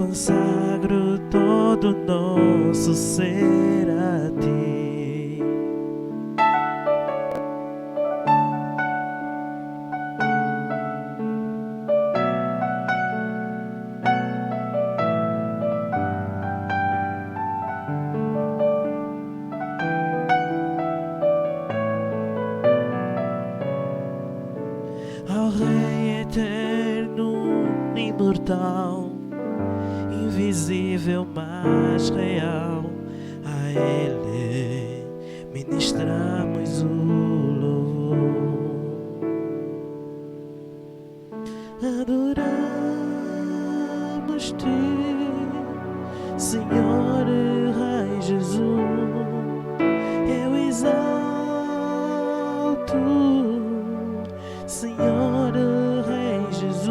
consagro todo nosso ser a ti. Ao Rei eterno, imortal, invisível, mas real, a Ele ministramos o louvor. Adoramos-te, Senhor Rei Jesus, eu exalto, Senhor Rei Jesus.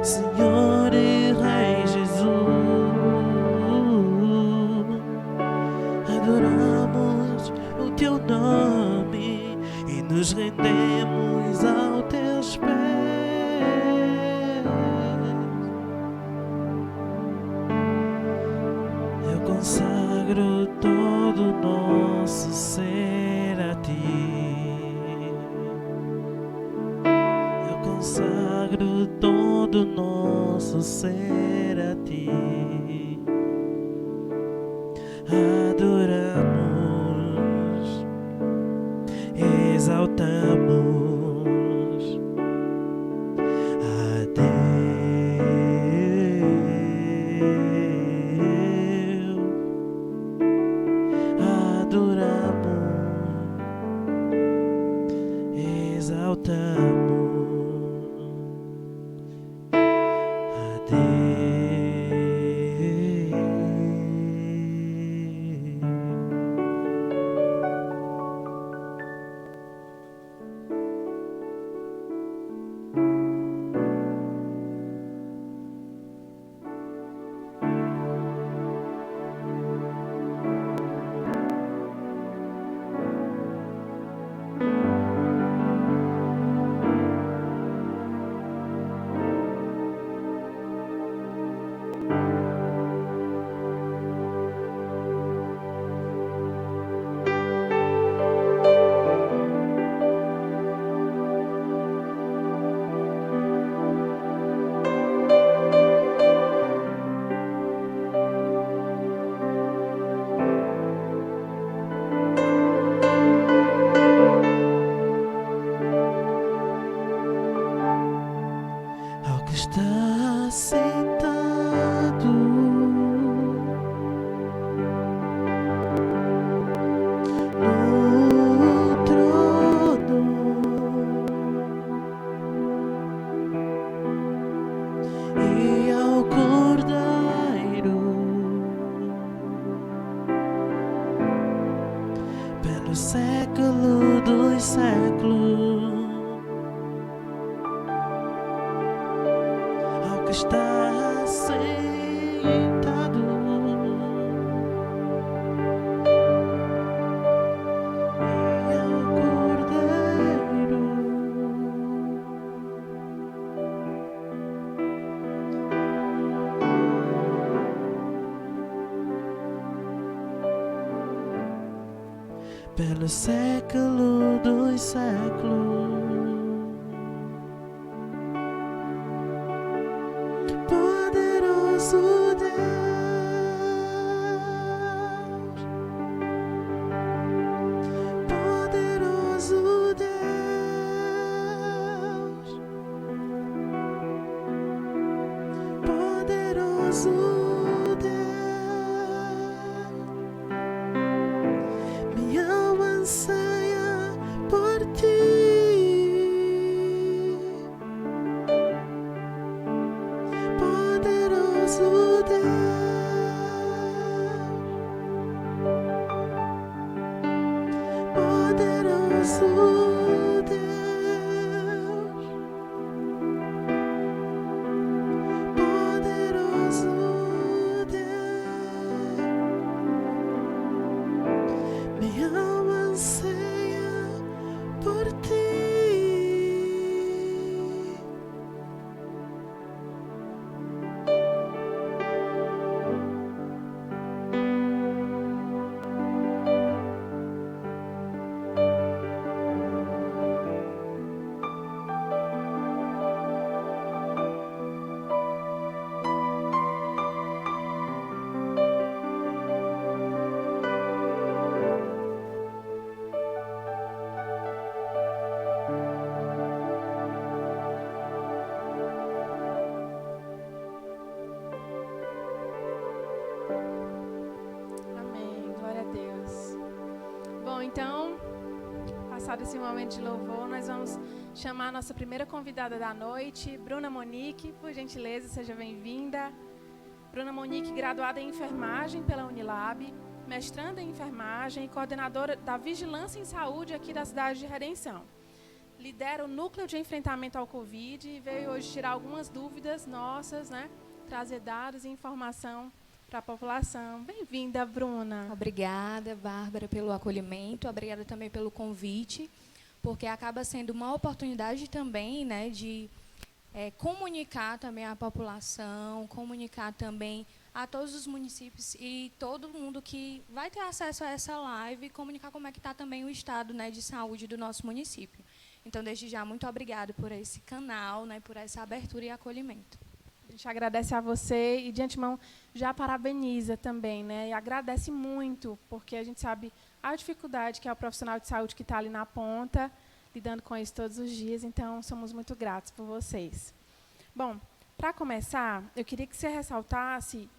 Senhor Rei Jesus, adoramos o teu nome e nos rendemos aos teus pés. Eu consagro todo o nosso ser a ti. Eu consagro todo nosso ser a ti. Adoramos, exaltamos a Deus. Adoramos, exaltamos ao que está sentado no trono e ao Cordeiro pelo século dos séculos. Ao que está sentado e ao Cordeiro pelo século dos séculos. Poderoso Deus, poderoso Deus, poderoso Deus, minha alma anseia por ti. passado esse momento de louvor, nós vamos chamar a nossa primeira convidada da noite, Bruna Monique. Por gentileza, seja bem-vinda. Bruna Monique, graduada em enfermagem pela Unilab, mestranda em enfermagem e coordenadora da Vigilância em Saúde aqui da cidade de Redenção. Lidera o núcleo de enfrentamento ao Covid e veio hoje tirar algumas dúvidas nossas, né? Trazer dados e informação para a população. Bem-vinda, Bruna. Obrigada, Bárbara, pelo acolhimento. Obrigada também pelo convite, porque acaba sendo uma oportunidade também, né, de comunicar também à população, comunicar também a todos os municípios e todo mundo que vai ter acesso a essa live, comunicar como é que está também o estado, né, de saúde do nosso município. Então, desde já, muito obrigada por esse canal, né, por essa abertura e acolhimento. A gente agradece a você e, de antemão, já parabeniza também, né? E agradece muito, porque a gente sabe a dificuldade que é o profissional de saúde que está ali na ponta, lidando com isso todos os dias. Então, somos muito gratos por vocês. Bom, para começar, eu queria que você ressaltasse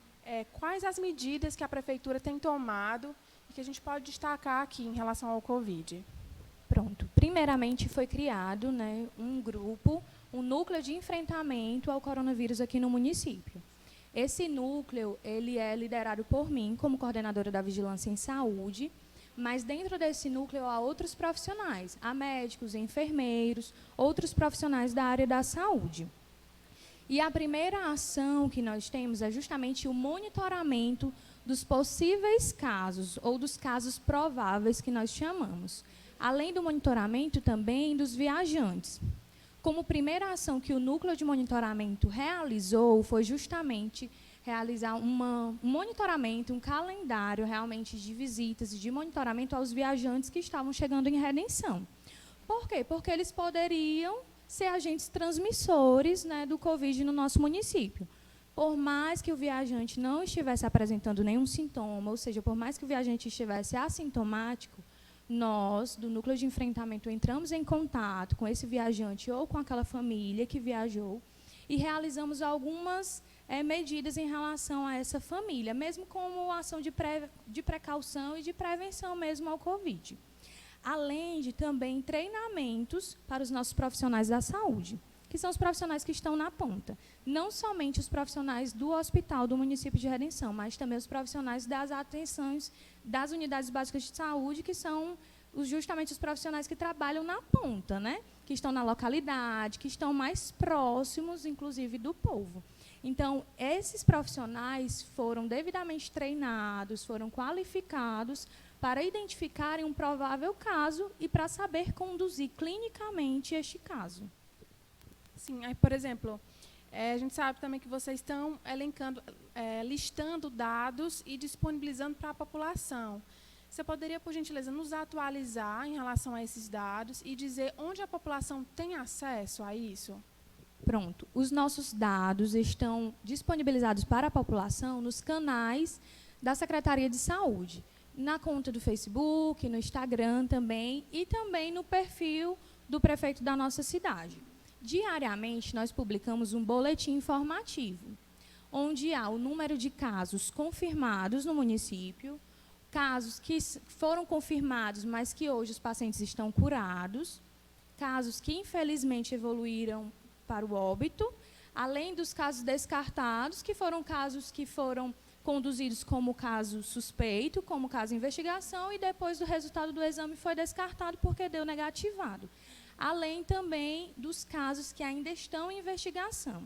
quais as medidas que a Prefeitura tem tomado e que a gente pode destacar aqui em relação ao Covid. Pronto. Primeiramente, foi criado, né, um grupo, um núcleo de enfrentamento ao coronavírus aqui no município. Esse núcleo ele é liderado por mim, como coordenadora da Vigilância em Saúde, mas dentro desse núcleo há outros profissionais, há médicos, enfermeiros, outros profissionais da área da saúde. E a primeira ação que nós temos é justamente o monitoramento dos possíveis casos, ou dos casos prováveis que nós chamamos. Além do monitoramento também dos viajantes. Como primeira ação que o núcleo de monitoramento realizou foi justamente realizar um monitoramento, um calendário realmente de visitas e de monitoramento aos viajantes que estavam chegando em Redenção. Por quê? Porque eles poderiam ser agentes transmissores, né, do Covid no nosso município. Por mais que o viajante não estivesse apresentando nenhum sintoma, ou seja, por mais que o viajante estivesse assintomático, nós, do núcleo de enfrentamento, entramos em contato com esse viajante ou com aquela família que viajou e realizamos algumas medidas em relação a essa família, mesmo como ação de precaução e de prevenção mesmo ao Covid. Além de também treinamentos para os nossos profissionais da saúde, que são os profissionais que estão na ponta. Não somente os profissionais do hospital do município de Redenção, mas também os profissionais das atenções das unidades básicas de saúde, que são justamente os profissionais que trabalham na ponta, né? Que estão na localidade, que estão mais próximos, inclusive, do povo. Então, esses profissionais foram devidamente treinados, foram qualificados para identificarem um provável caso e para saber conduzir clinicamente este caso. Sim, aí, por exemplo, a gente sabe também que vocês estão listando dados e disponibilizando para a população. Você poderia, por gentileza, nos atualizar em relação a esses dados e dizer onde a população tem acesso a isso? Pronto. Os nossos dados estão disponibilizados para a população nos canais da Secretaria de Saúde, na conta do Facebook, no Instagram também, e também no perfil do prefeito da nossa cidade. Diariamente, nós publicamos um boletim informativo, onde há o número de casos confirmados no município, casos que foram confirmados, mas que hoje os pacientes estão curados, casos que, infelizmente, evoluíram para o óbito, além dos casos descartados, que foram casos que foram conduzidos como caso suspeito, como caso de investigação, e depois do resultado do exame foi descartado porque deu negativado. Além também dos casos que ainda estão em investigação.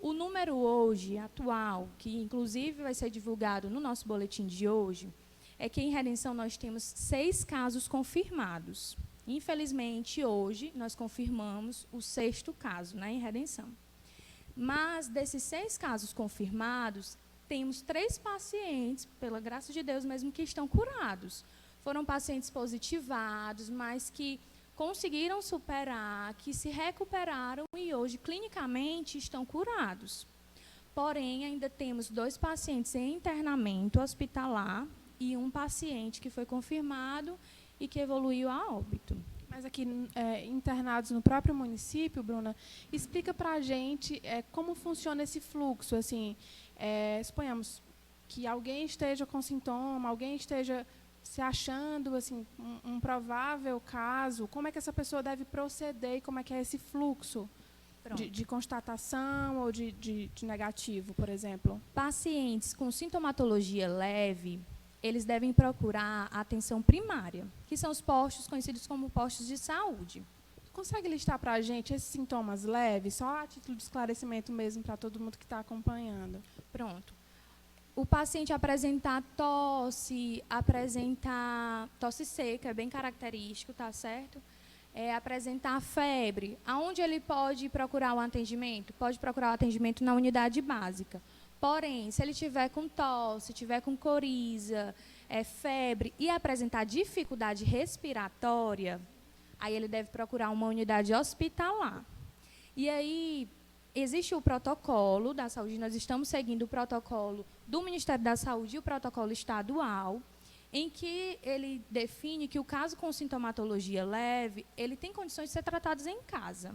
O número hoje, atual, que inclusive vai ser divulgado no nosso boletim de hoje, é que em Redenção nós temos 6 casos confirmados. Infelizmente, hoje, nós confirmamos o 6º caso, né, em Redenção. Mas, desses 6 casos confirmados, temos 3 pacientes, pela graça de Deus mesmo, que estão curados. Foram pacientes positivados, mas que conseguiram superar, que se recuperaram e hoje, clinicamente, estão curados. Porém, ainda temos 2 pacientes em internamento hospitalar e um paciente que foi confirmado e que evoluiu a óbito. Mas aqui, internados no próprio município, Bruna, explica para a gente como funciona esse fluxo. Assim, suponhamos que alguém esteja com sintoma, alguém esteja se achando assim, um provável caso, como é que essa pessoa deve proceder e como é que é esse fluxo de constatação ou de negativo, por exemplo? Pacientes com sintomatologia leve, eles devem procurar a atenção primária, que são os postos conhecidos como postos de saúde. Consegue listar para a gente esses sintomas leves, só a título de esclarecimento mesmo para todo mundo que está acompanhando? Pronto. O paciente apresentar tosse seca, é bem característico, tá certo? Apresentar febre. Aonde ele pode procurar o atendimento? Pode procurar o atendimento na unidade básica. Porém, se ele tiver com tosse, tiver com coriza, febre e apresentar dificuldade respiratória, aí ele deve procurar uma unidade hospitalar. E aí, existe o protocolo da saúde, nós estamos seguindo o protocolo do Ministério da Saúde e o protocolo estadual, em que ele define que o caso com sintomatologia leve, ele tem condições de ser tratado em casa,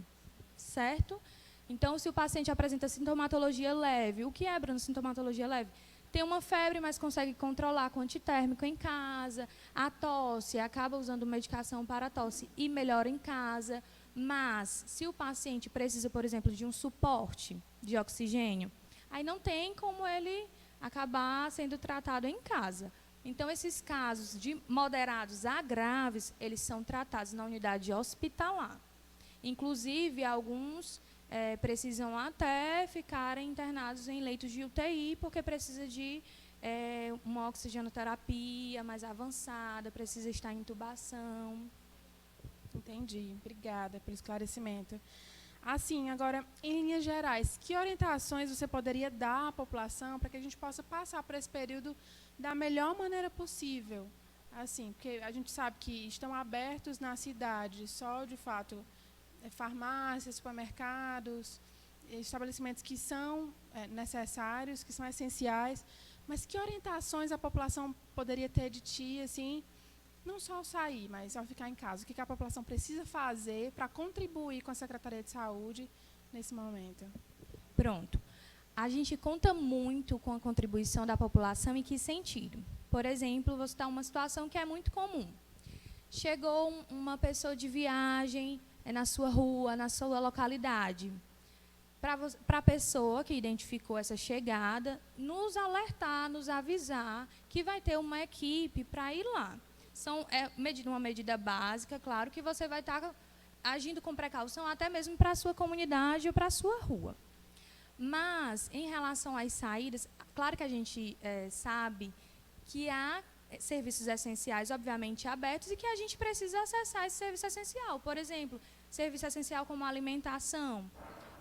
certo? Então, se o paciente apresenta sintomatologia leve, o que é, Bruno, sintomatologia leve? Tem uma febre, mas consegue controlar com antitérmico em casa, a tosse, acaba usando medicação para a tosse e melhora em casa. Mas, se o paciente precisa, por exemplo, de um suporte de oxigênio, aí não tem como ele acabar sendo tratado em casa. Então, esses casos de moderados a graves, eles são tratados na unidade hospitalar. Inclusive, alguns precisam até ficarem internados em leitos de UTI, porque precisa de uma oxigenoterapia mais avançada, precisa estar em intubação. Entendi. Obrigada pelo esclarecimento. Assim, agora, em linhas gerais, que orientações você poderia dar à população para que a gente possa passar por esse período da melhor maneira possível? Assim, porque a gente sabe que estão abertos na cidade só, de fato, farmácias, supermercados, estabelecimentos que são necessários, que são essenciais, mas que orientações a população poderia ter de ti, assim, não só ao sair, mas ao ficar em casa? O que a população precisa fazer para contribuir com a Secretaria de Saúde nesse momento? Pronto. A gente conta muito com a contribuição da população em que sentido? Por exemplo, vou citar uma situação que é muito comum. Chegou uma pessoa de viagem na sua rua, na sua localidade. Para a pessoa que identificou essa chegada, nos alertar, nos avisar que vai ter uma equipe para ir lá. Uma medida básica, claro, que você vai estar agindo com precaução até mesmo para a sua comunidade ou para a sua rua. Mas, em relação às saídas, claro que a gente sabe que há serviços essenciais, obviamente, abertos e que a gente precisa acessar esse serviço essencial. Por exemplo, serviço essencial como alimentação.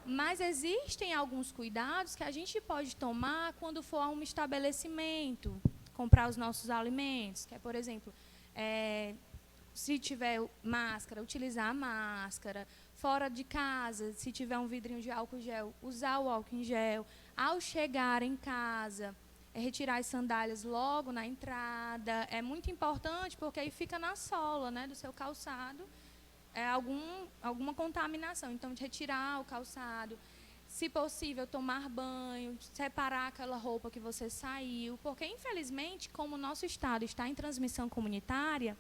Mas existem alguns cuidados que a gente pode tomar quando for a um estabelecimento, comprar os nossos alimentos, que é, por exemplo, se tiver máscara, utilizar a máscara. Fora de casa, se tiver um vidrinho de álcool gel, usar o álcool em gel. Ao chegar em casa, retirar as sandálias logo na entrada. É muito importante, porque aí fica na sola, né, do seu calçado alguma contaminação. Então, de retirar o calçado. Se possível, tomar banho, separar aquela roupa que você saiu. Porque, infelizmente, como o nosso estado está em transmissão comunitária,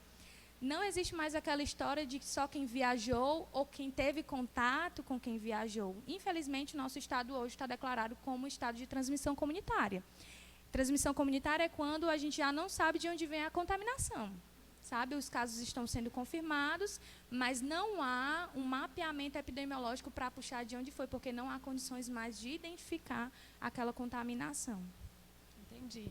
não existe mais aquela história de que só quem viajou ou quem teve contato com quem viajou. Infelizmente, o nosso estado hoje está declarado como estado de transmissão comunitária. Transmissão comunitária é quando a gente já não sabe de onde vem a contaminação. Sabe? Os casos estão sendo confirmados, mas não há um mapeamento epidemiológico para puxar de onde foi, porque não há condições mais de identificar aquela contaminação. Entendi.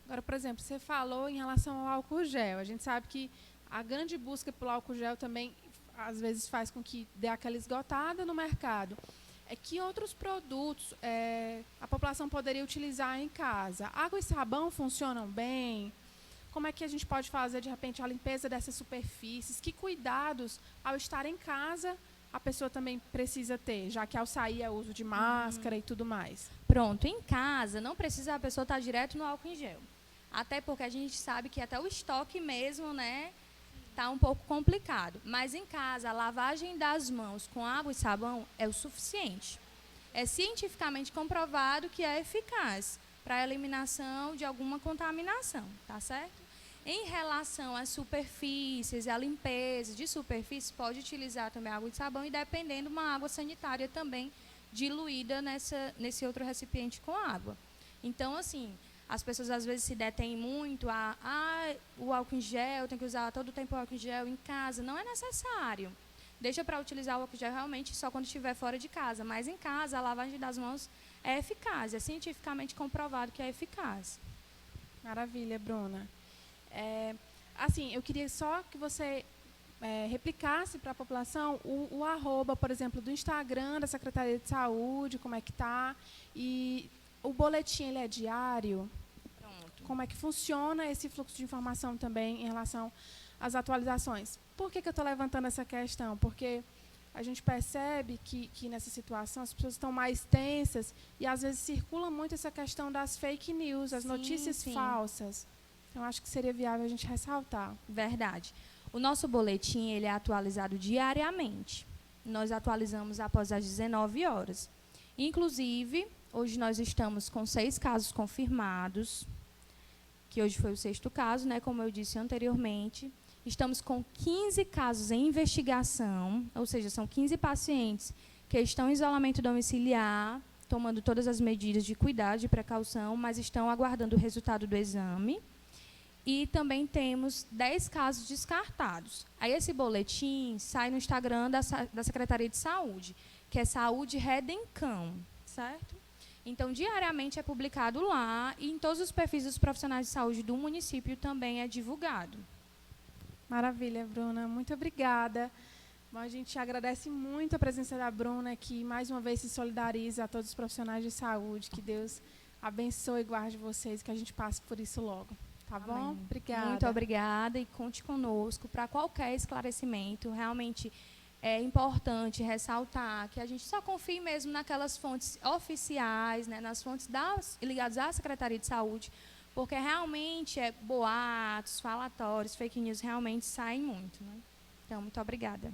Agora, por exemplo, você falou em relação ao álcool gel. A gente sabe que a grande busca pelo álcool gel também, às vezes, faz com que dê aquela esgotada no mercado. Que outros produtos a população poderia utilizar em casa? Água e sabão funcionam bem? Como é que a gente pode fazer, de repente, a limpeza dessas superfícies? Que cuidados, ao estar em casa, a pessoa também precisa ter, já que ao sair é uso de máscara e tudo mais? Pronto, em casa não precisa a pessoa estar direto no álcool em gel. Até porque a gente sabe que até o estoque mesmo, né, está um pouco complicado. Mas em casa, a lavagem das mãos com água e sabão é o suficiente. É cientificamente comprovado que é eficaz para a eliminação de alguma contaminação, tá certo? Em relação às superfícies, à limpeza de superfícies, pode utilizar também água de sabão e, dependendo, uma água sanitária também diluída nesse outro recipiente com água. Então, assim, as pessoas às vezes se detêm muito o álcool em gel, tem que usar todo o tempo o álcool em gel em casa. Não é necessário. Deixa para utilizar o álcool em gel realmente só quando estiver fora de casa. Mas em casa, a lavagem das mãos é eficaz. É cientificamente comprovado que é eficaz. Maravilha, Bruna. Assim, eu queria só que você replicasse para a população o arroba, por exemplo, do Instagram da Secretaria de Saúde, como é que está. E o boletim, ele é diário? Pronto. Como é que funciona esse fluxo de informação também em relação às atualizações? Por que eu estou levantando essa questão? Porque a gente percebe que nessa situação as pessoas estão mais tensas e, às vezes, circula muito essa questão das fake news, as notícias falsas. Então, acho que seria viável a gente ressaltar. Verdade. O nosso boletim ele é atualizado diariamente. Nós atualizamos após as 19 horas. Inclusive, hoje nós estamos com 6 casos confirmados, que hoje foi o 6º caso, né, como eu disse anteriormente. Estamos com 15 casos em investigação, ou seja, são 15 pacientes que estão em isolamento domiciliar, tomando todas as medidas de cuidado, de precaução, mas estão aguardando o resultado do exame. E também temos 10 casos descartados. Aí esse boletim sai no Instagram da Secretaria de Saúde, que é Saúde Redencão, certo? Então, diariamente é publicado lá e em todos os perfis dos profissionais de saúde do município também é divulgado. Maravilha, Bruna. Muito obrigada. Bom, a gente agradece muito a presença da Bruna, que mais uma vez se solidariza a todos os profissionais de saúde. Que Deus abençoe e guarde vocês, que a gente passe por isso logo. Tá bom? Amém. Obrigada. Muito obrigada e conte conosco para qualquer esclarecimento. Realmente é importante ressaltar que a gente só confie mesmo naquelas fontes oficiais, né, nas fontes ligadas à Secretaria de Saúde, porque realmente boatos, falatórios, fake news realmente saem muito. Né? Então, muito obrigada.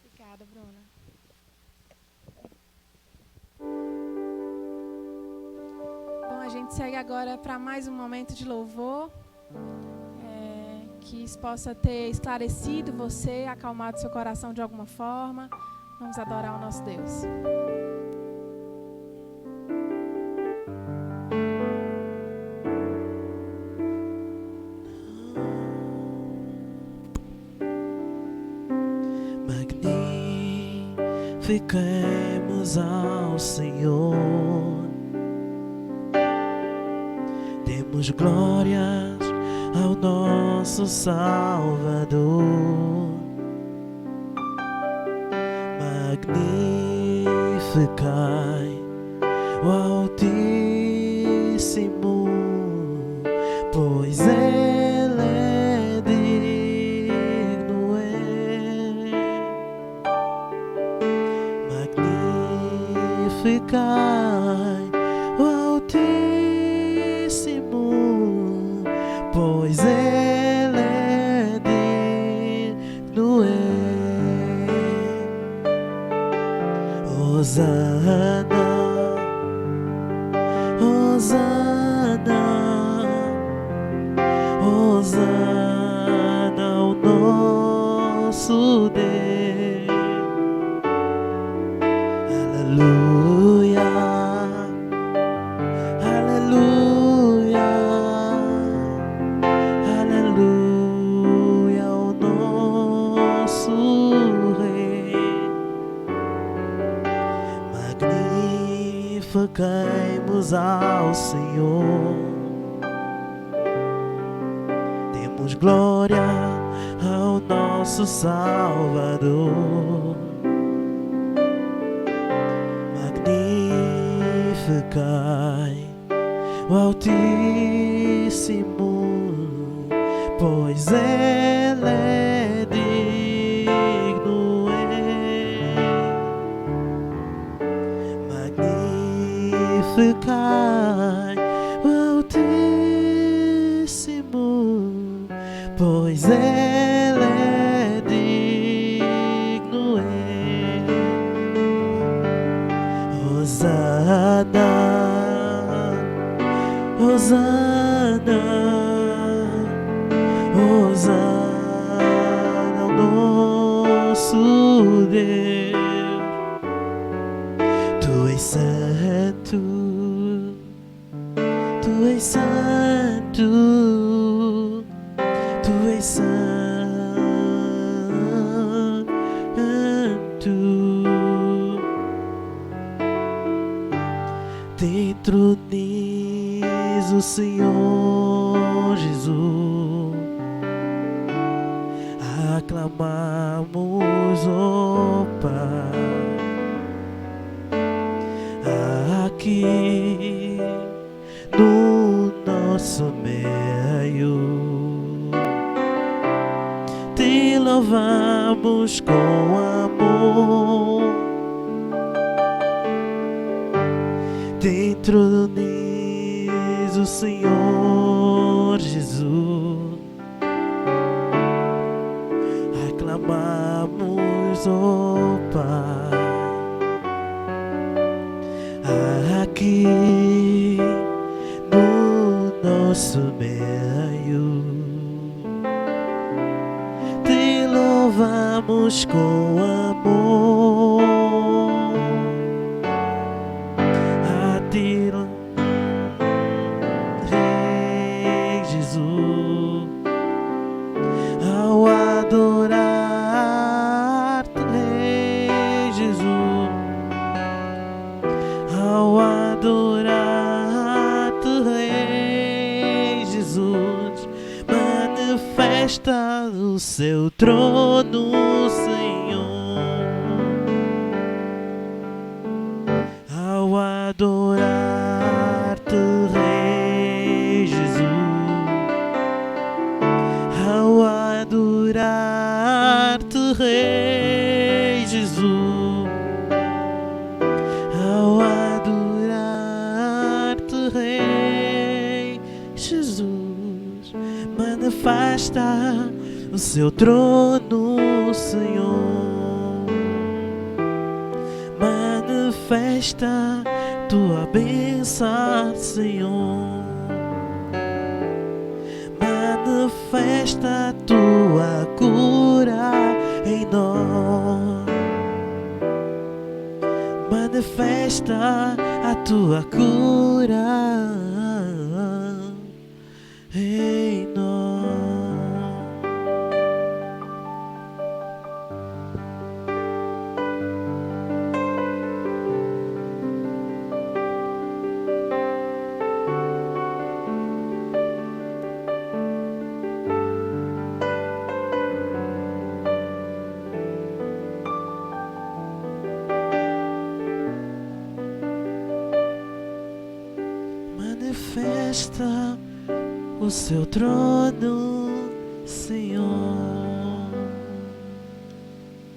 Obrigada, Bruna. Bom, a gente segue agora para mais um momento de louvor. Que isso possa ter esclarecido você, acalmado seu coração de alguma forma. Vamos adorar o nosso Deus. Magnifiquemos ao Senhor. Demos glórias ao nosso Salvador. Magnificai o Altíssimo, pois Ele é digno. Magnificai o Altíssimo, pois Ele é digno. Hosana, Hosana, Hosana ao nosso Deus. Aleluia, aleluia, aleluia ao nosso Rei. Magnifiquemos ao Senhor. Demos glória ao nosso Salvador. Magnificai o Altíssimo, pois Ele é digno. Magnificai o Altíssimo, pois Ele é digno. Hosana, Hosana, Deus, Tu és santo, Tu és santo, Tu és santo. Te entroniza o Senhor Jesus, aclamamos, ó Pai, aqui no nosso meio. Te louvamos com amor, te entroniza o Senhor Jesus, aclamamos, ó Pai, aqui no nosso meio. Te louvamos com amor, a ti, Rei Jesus, ao adorar-te, Rei Jesus, ao adorar-te, Rei Jesus, manifesta o seu trono, Senhor, ao adorar-te, Rei Jesus, ao adorar-te, Rei Jesus, ao adorar-te, Rei Jesus, manifesta o seu trono, Senhor, manifesta tua bênção, Senhor, manifesta tua cura em nós, manifesta a tua cura em nós. Manifesta o seu trono, Senhor.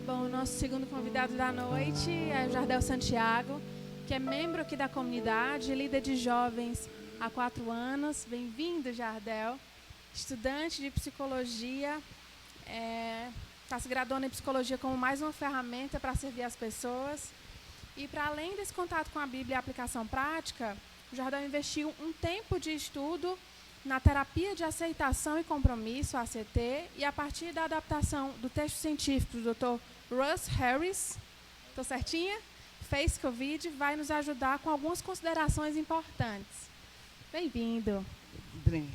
Bom, o nosso segundo convidado da noite é o Jardel Santiago, que é membro aqui da comunidade, líder de jovens há 4 anos. Bem-vindo, Jardel. Estudante de psicologia, está se graduando em psicologia como mais uma ferramenta para servir as pessoas. E para além desse contato com a Bíblia e a aplicação prática, o Jardel investiu um tempo de estudo na terapia de aceitação e compromisso, ACT, e a partir da adaptação do texto científico do Dr. Russ Harris, estou certinha? Face Covid, vai nos ajudar com algumas considerações importantes. Bem-vindo.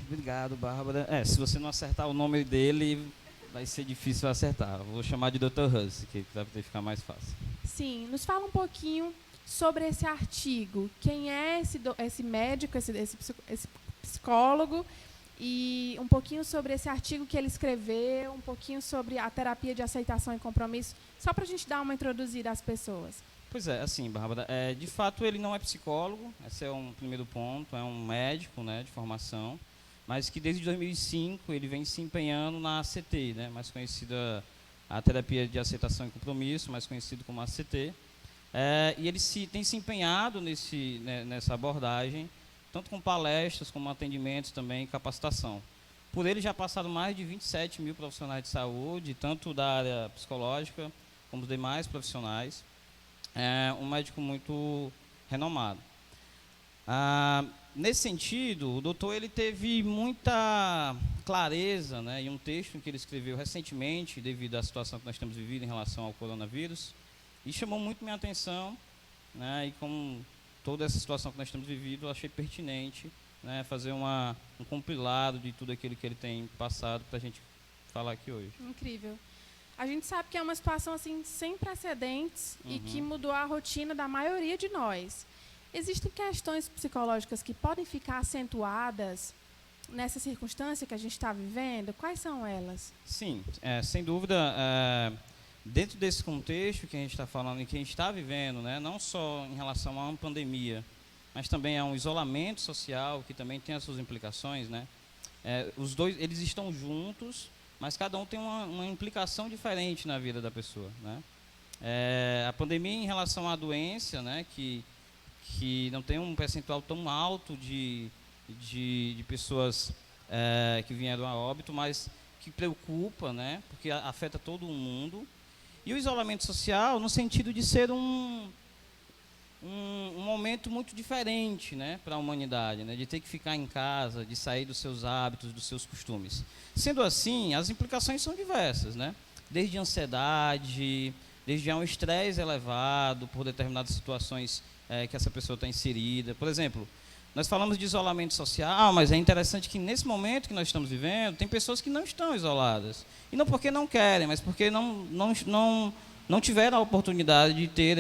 Obrigado, Bárbara. Se você não acertar o nome dele, vai ser difícil acertar. Vou chamar de Dr. Russ, que deve ficar mais fácil. Sim, nos fala um pouquinho sobre esse artigo. Quem é esse médico, esse psicólogo, e um pouquinho sobre esse artigo que ele escreveu, um pouquinho sobre a terapia de aceitação e compromisso, só para a gente dar uma introduzida às pessoas. Pois é, assim, Bárbara, de fato ele não é psicólogo, esse é um primeiro ponto, é um médico, né, de formação, mas que desde 2005 ele vem se empenhando na ACT, né, mais conhecida a terapia de aceitação e compromisso, mais conhecido como ACT. E ele tem se empenhado nessa abordagem, tanto com palestras, como atendimentos também e capacitação. Por ele já passaram mais de 27 mil profissionais de saúde, tanto da área psicológica como dos demais profissionais. É um médico muito renomado. nesse sentido, o doutor ele teve muita clareza, né, em um texto que ele escreveu recentemente, devido à situação que nós temos vivido em relação ao coronavírus, e chamou muito minha atenção, né, e como toda essa situação que nós temos vivido, eu achei pertinente, né, fazer um compilado de tudo aquilo que ele tem passado para a gente falar aqui hoje. Incrível. A gente sabe que é uma situação assim sem precedentes e que mudou a rotina da maioria de nós. Existem questões psicológicas que podem ficar acentuadas nessa circunstância que a gente está vivendo? Quais são elas? Sim, sem dúvida, dentro desse contexto que a gente está falando e que a gente está vivendo, né, não só em relação a uma pandemia, mas também a um isolamento social, que também tem as suas implicações, né? Os dois, eles estão juntos, mas cada um tem uma implicação diferente na vida da pessoa, né? A pandemia em relação à doença, né, que não tem um percentual tão alto de pessoas que vieram a óbito, mas que preocupa, né, porque afeta todo o mundo. E o isolamento social no sentido de ser um momento muito diferente, né, para a humanidade, né, de ter que ficar em casa, de sair dos seus hábitos, dos seus costumes. Sendo assim, as implicações são diversas, né, desde ansiedade, desde um estresse elevado por determinadas situações que essa pessoa está inserida. Por exemplo, nós falamos de isolamento social, mas é interessante que nesse momento que nós estamos vivendo, tem pessoas que não estão isoladas. E não porque não querem, mas porque não tiveram a oportunidade de ter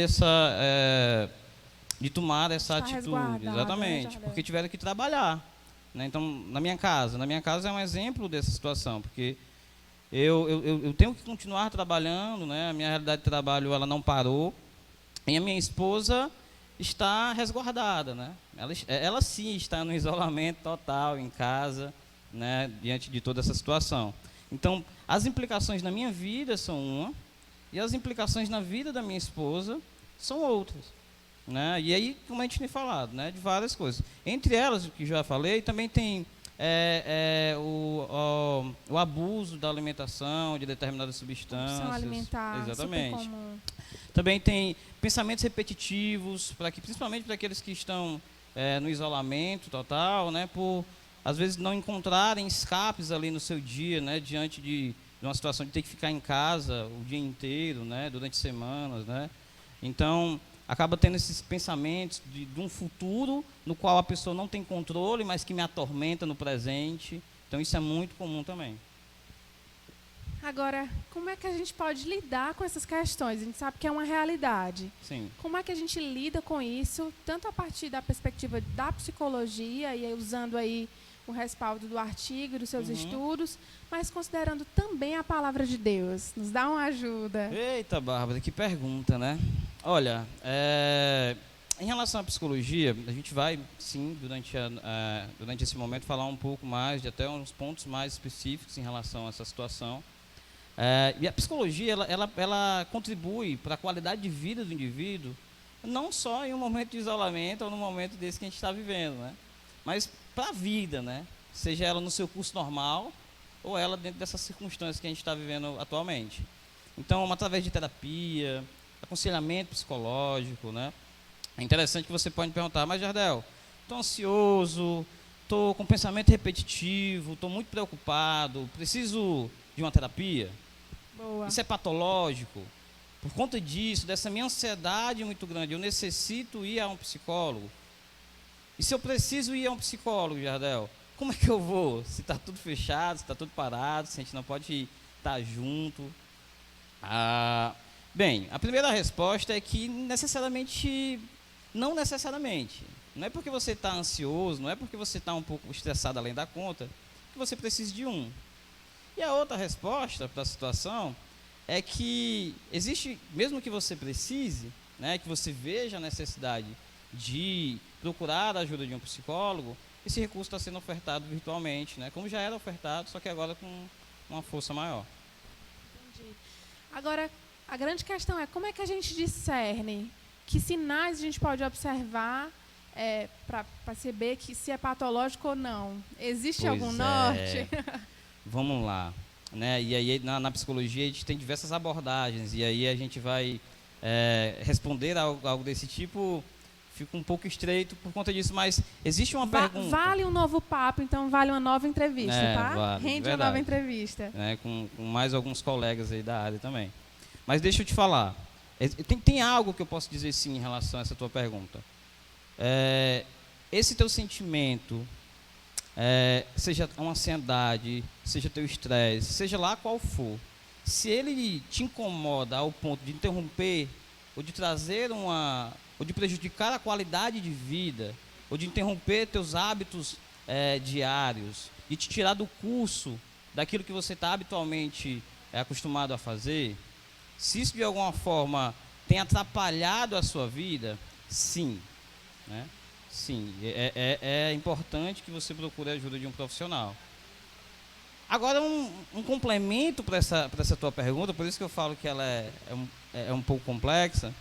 de tomar essa atitude. Exatamente, porque tiveram que trabalhar, né? Então, na minha casa é um exemplo dessa situação, porque eu tenho que continuar trabalhando, né? A minha realidade de trabalho ela não parou, e a minha esposa está resguardada, né? Ela sim está no isolamento total em casa, né? Diante de toda essa situação. Então, as implicações na minha vida são uma, e as implicações na vida da minha esposa são outras, né? E aí, como a gente tem falado, né, de várias coisas. Entre elas, o que já falei, também tem o abuso da alimentação, de determinadas substâncias. Opção alimentar, exatamente. super comum. Também tem pensamentos repetitivos, principalmente para aqueles que estão no isolamento total, né, por às vezes não encontrarem escapes ali no seu dia, né, diante de uma situação de ter que ficar em casa o dia inteiro, né, durante semanas, né. Então, acaba tendo esses pensamentos de um futuro no qual a pessoa não tem controle, mas que me atormenta no presente. Então, isso é muito comum também. Agora, como é que a gente pode lidar com essas questões? A gente sabe que é uma realidade. Sim. Como é que a gente lida com isso, tanto a partir da perspectiva da psicologia, e aí usando aí o respaldo do artigo e dos seus estudos, mas considerando também a palavra de Deus? Nos dá uma ajuda. Eita, Bárbara, que pergunta, né? Olha, em relação à psicologia, a gente vai, sim, durante esse momento, falar um pouco mais, de até uns pontos mais específicos em relação a essa situação. E a psicologia, ela contribui para a qualidade de vida do indivíduo, não só em um momento de isolamento ou no momento desse que a gente está vivendo, né? Mas para a vida, né? Seja ela no seu curso normal ou ela dentro dessas circunstâncias que a gente está vivendo atualmente. Então, através de terapia, aconselhamento psicológico, né? É interessante que você pode perguntar, mas Jardel, estou ansioso, estou com pensamento repetitivo, estou muito preocupado, preciso de uma terapia? Boa. Isso é patológico? Por conta disso, dessa minha ansiedade muito grande, eu necessito ir a um psicólogo? E se eu preciso ir a um psicólogo, Jardel, como é que eu vou? Se está tudo fechado, se está tudo parado, se a gente não pode estar junto? Bem, a primeira resposta é que não necessariamente. Não é porque você está ansioso, não é porque você está um pouco estressado além da conta, que você precisa de um. E a outra resposta para a situação é que existe, mesmo que você precise, né, que você veja a necessidade de procurar a ajuda de um psicólogo, esse recurso está sendo ofertado virtualmente, né, como já era ofertado, só que agora com uma força maior. Entendi. Agora, a grande questão é como é que a gente discerne, que sinais a gente pode observar para perceber que se é patológico ou não? Existe algum norte? Vamos lá, né? E aí na psicologia a gente tem diversas abordagens, e aí a gente vai responder algo desse tipo fica um pouco estreito por conta disso, mas existe uma pergunta. Vale um novo papo, então vale uma nova entrevista, tá? Vale, Rende verdade. uma nova entrevista. Né, com mais alguns colegas aí da área também. Mas deixa eu te falar, tem algo que eu posso dizer sim em relação a essa tua pergunta. Esse teu sentimento, seja uma ansiedade, seja teu estresse, seja lá qual for, se ele te incomoda ao ponto de interromper, ou de trazer ou de prejudicar a qualidade de vida, ou de interromper teus hábitos diários, de te tirar do curso, daquilo que você está habitualmente acostumado a fazer, se isso de alguma forma tem atrapalhado a sua vida, sim, né? Sim, é importante que você procure a ajuda de um profissional. Agora, um complemento para essa tua pergunta, por isso que eu falo que ela é um pouco complexa,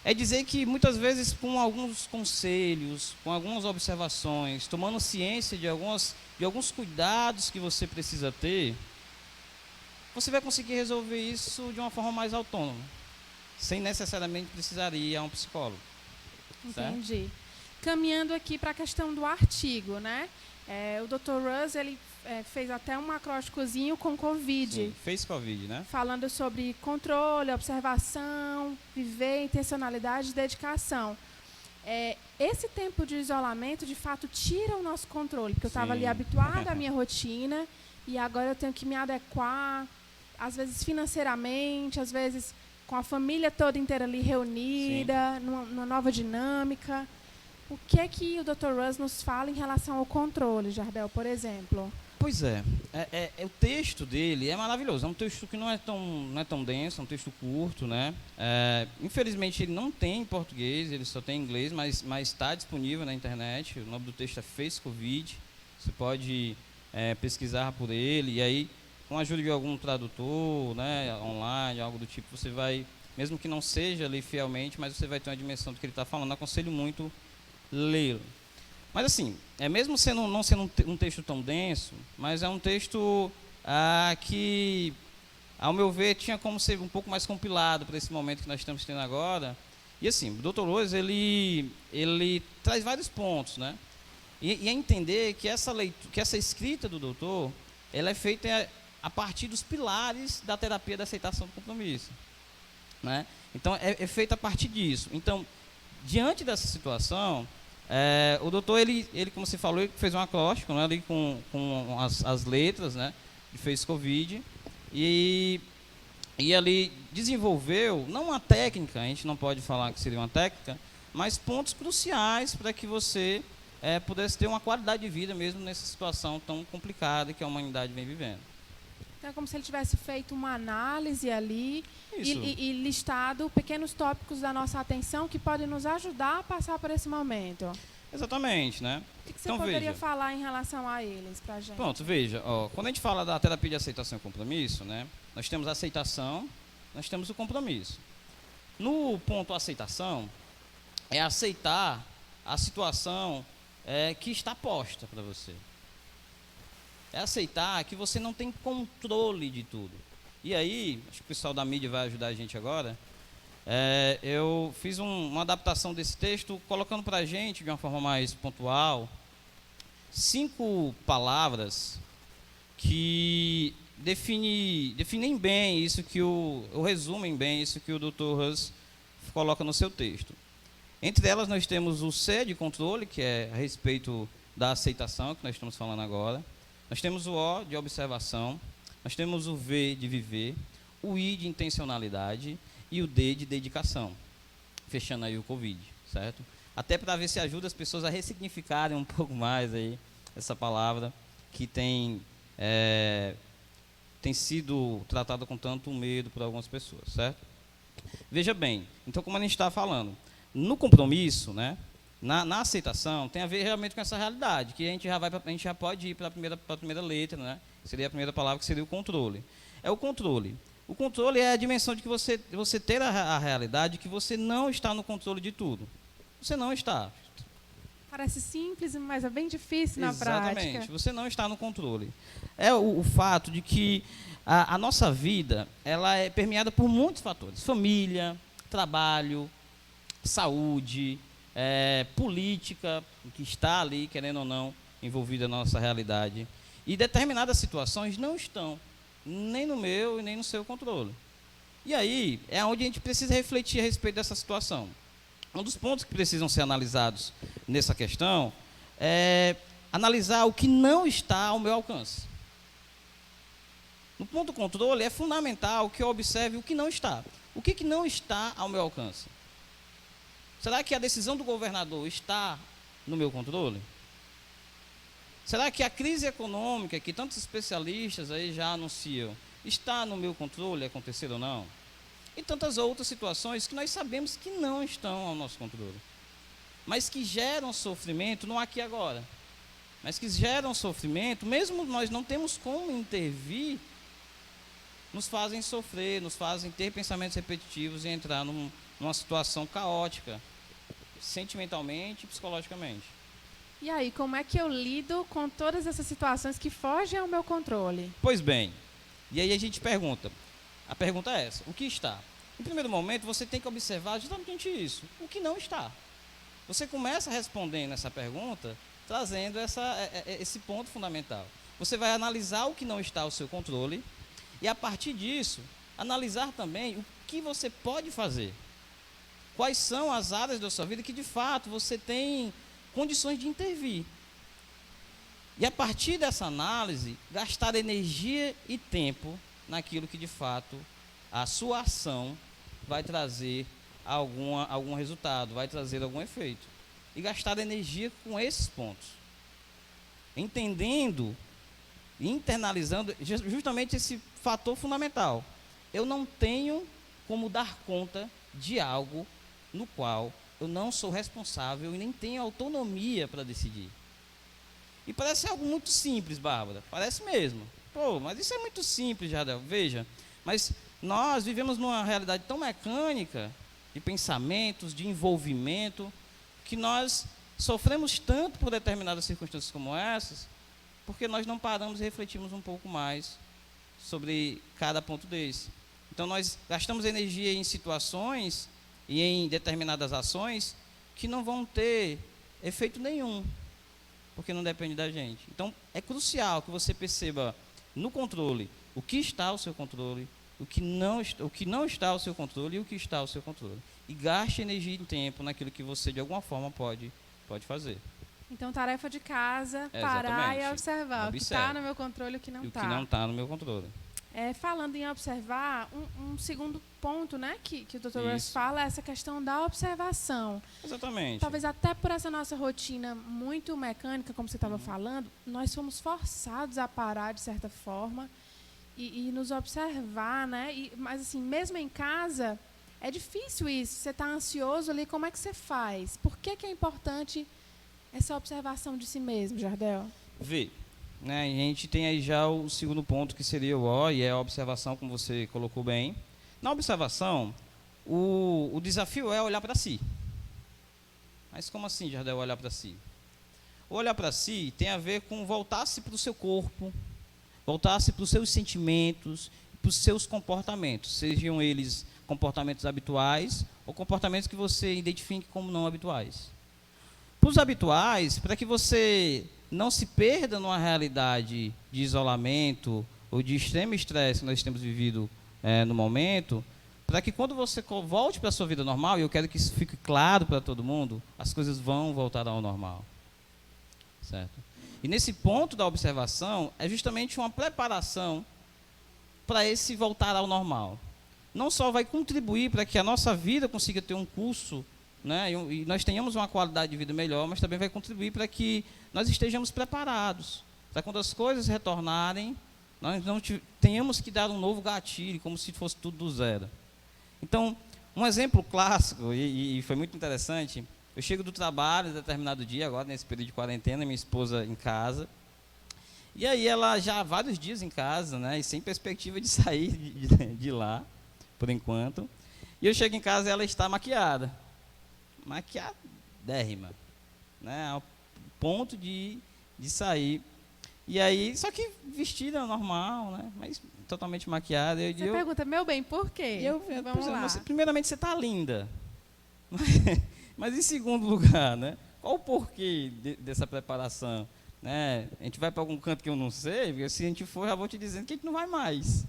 é dizer que muitas vezes com alguns conselhos, com algumas observações, tomando ciência de alguns cuidados que você precisa ter, você vai conseguir resolver isso de uma forma mais autônoma, sem necessariamente precisar ir a um psicólogo. Entendi. Certo? Caminhando aqui para a questão do artigo, né? O Dr. Russ, ele fez até um acrósticozinho com Covid. Sim, fez Covid, né? Falando sobre controle, observação, viver, intencionalidade e dedicação. Esse tempo de isolamento, de fato, tira o nosso controle, porque eu estava ali habituada à minha rotina e agora eu tenho que me adequar, às vezes financeiramente, às vezes com a família toda inteira ali reunida, numa nova dinâmica. O que é que o Dr. Russ nos fala em relação ao controle, Jardel, por exemplo? Pois o texto dele é maravilhoso, é um texto que não é tão denso, é um texto curto, né? Infelizmente ele não tem em português, ele só tem em inglês, mas está disponível na internet. O nome do texto é Face Covid, você pode pesquisar por ele, e aí com a ajuda de algum tradutor, né, online, algo do tipo, você vai, mesmo que não seja ali fielmente, mas você vai ter uma dimensão do que ele está falando. Aconselho muito lê-lo. Mas assim, mesmo não sendo um texto tão denso, mas é um texto que, ao meu ver, tinha como ser um pouco mais compilado para esse momento que nós estamos tendo agora. E assim, o Dr. Russ, ele traz vários pontos, né? E é entender que essa escrita do doutor, ela é feita a partir dos pilares da terapia da aceitação do compromisso, né? Então, é feita a partir disso. Então, diante dessa situação, o doutor, ele, como você falou, ele fez um acróstico, né, ali com as letras, né, de Face Covid, e ali desenvolveu, não uma técnica, a gente não pode falar que seria uma técnica, mas pontos cruciais para que você pudesse ter uma qualidade de vida mesmo nessa situação tão complicada que a humanidade vem vivendo. Então é como se ele tivesse feito uma análise ali e listado pequenos tópicos da nossa atenção que podem nos ajudar a passar por esse momento. Exatamente, né? O que você poderia falar em relação a eles para a gente? Pronto, veja, quando a gente fala da terapia de aceitação e compromisso, né, nós temos a aceitação, nós temos o compromisso. No ponto aceitação, é aceitar a situação que está posta para você. É aceitar que você não tem controle de tudo. E aí, acho que o pessoal da mídia vai ajudar a gente agora. Eu fiz uma adaptação desse texto, colocando para a gente, de uma forma mais pontual, 5 palavras que definem bem isso ou resumem bem isso que o Dr. Russ coloca no seu texto. Entre elas, nós temos o C de controle, que é a respeito da aceitação, que nós estamos falando agora. Nós temos o O de observação, nós temos o V de viver, o I de intencionalidade e o D de dedicação, fechando aí o Covid, certo? Até para ver se ajuda as pessoas a ressignificarem um pouco mais aí essa palavra que tem sido tratada com tanto medo por algumas pessoas, certo? Veja bem, então como a gente está falando, no compromisso, né? Na aceitação, tem a ver realmente com essa realidade, que a gente já pode ir para a primeira letra, né? Seria a primeira palavra, que seria o controle. É o controle. O controle é a dimensão de que você ter a realidade que você não está no controle de tudo. Você não está. Parece simples, mas é bem difícil na prática. Exatamente, você não está no controle. É o fato de que a nossa vida, ela é permeada por muitos fatores. Família, trabalho, saúde, política, que está ali, querendo ou não, envolvida na nossa realidade. E determinadas situações não estão, nem no meu e nem no seu controle. E aí é onde a gente precisa refletir a respeito dessa situação. Um dos pontos que precisam ser analisados nessa questão é analisar o que não está ao meu alcance. No ponto controle é fundamental que eu observe o que não está. O que não está ao meu alcance? Será que a decisão do governador está no meu controle? Será que a crise econômica, que tantos especialistas aí já anunciam, está no meu controle acontecer ou não? E tantas outras situações que nós sabemos que não estão ao nosso controle, mas que geram sofrimento, não aqui e agora, mas que geram sofrimento, mesmo nós não temos como intervir, nos fazem sofrer, nos fazem ter pensamentos repetitivos e entrar numa situação caótica, sentimentalmente e psicologicamente. E aí, como é que eu lido com todas essas situações que fogem ao meu controle? Pois bem, e aí a gente pergunta, a pergunta é essa, o que está? No primeiro momento, você tem que observar justamente isso, o que não está. Você começa respondendo essa pergunta, trazendo esse ponto fundamental. Você vai analisar o que não está ao seu controle, e a partir disso, analisar também o que você pode fazer. Quais são as áreas da sua vida que, de fato, você tem condições de intervir. E a partir dessa análise, gastar energia e tempo naquilo que, de fato, a sua ação vai trazer algum resultado, vai trazer algum efeito. E gastar energia com esses pontos. Entendendo e internalizando justamente esse fator fundamental. Eu não tenho como dar conta de algo no qual eu não sou responsável e nem tenho autonomia para decidir. E parece algo muito simples, Bárbara. Parece mesmo. Pô, mas isso é muito simples, Jardel. Veja, mas nós vivemos numa realidade tão mecânica de pensamentos, de envolvimento, que nós sofremos tanto por determinadas circunstâncias como essas, porque nós não paramos e refletimos um pouco mais sobre cada ponto desse. Então, nós gastamos energia em situações e em determinadas ações que não vão ter efeito nenhum, porque não depende da gente. Então, é crucial que você perceba no controle o que está ao seu controle, o que não está ao seu controle e o que está ao seu controle. E gaste energia e tempo naquilo que você, de alguma forma, pode fazer. Então, tarefa de casa, parar e observar o que está no meu controle e o que não está. O que não está no meu controle. Falando em observar, um segundo ponto, né, que o Dr. Russ fala é essa questão da observação. Exatamente. Talvez até por essa nossa rotina muito mecânica, como você estava falando, nós fomos forçados a parar, de certa forma, e nos observar, né? Mas, assim, mesmo em casa, é difícil isso. Você está ansioso ali, como é que você faz? Por que é importante essa observação de si mesmo, Jardel? Vê, né, a gente tem aí já o segundo ponto, que seria o O, e é a observação, como você colocou bem. Na observação, o desafio é olhar para si. Mas como assim, Jardel, olhar para si? O olhar para si tem a ver com voltar-se para o seu corpo, voltar-se para os seus sentimentos, para os seus comportamentos, sejam eles comportamentos habituais ou comportamentos que você identifique como não habituais. Para os habituais, para que você não se perda numa realidade de isolamento ou de extremo estresse que nós temos vivido no momento, para que quando você volte para a sua vida normal, e eu quero que isso fique claro para todo mundo, as coisas vão voltar ao normal. Certo? E nesse ponto da observação, é justamente uma preparação para esse voltar ao normal. Não só vai contribuir para que a nossa vida consiga ter um curso, né, e nós tenhamos uma qualidade de vida melhor, mas também vai contribuir para que nós estejamos preparados, para quando as coisas retornarem, nós não tenhamos que dar um novo gatilho, como se fosse tudo do zero. Então, um exemplo clássico, e foi muito interessante, eu chego do trabalho, em determinado dia, agora nesse período de quarentena, minha esposa em casa, e aí ela já há vários dias em casa, né, e sem perspectiva de sair de lá, por enquanto, e eu chego em casa e ela está maquiadérrima, né, ao ponto de sair. E aí, só que vestida normal, né, mas totalmente maquiada. Você pergunta, meu bem, por quê? Vamos lá. Primeiramente, você está linda. Mas em segundo lugar, né? Qual o porquê dessa preparação? Né? A gente vai para algum canto que eu não sei, porque se a gente for, já vou te dizendo que a gente não vai mais.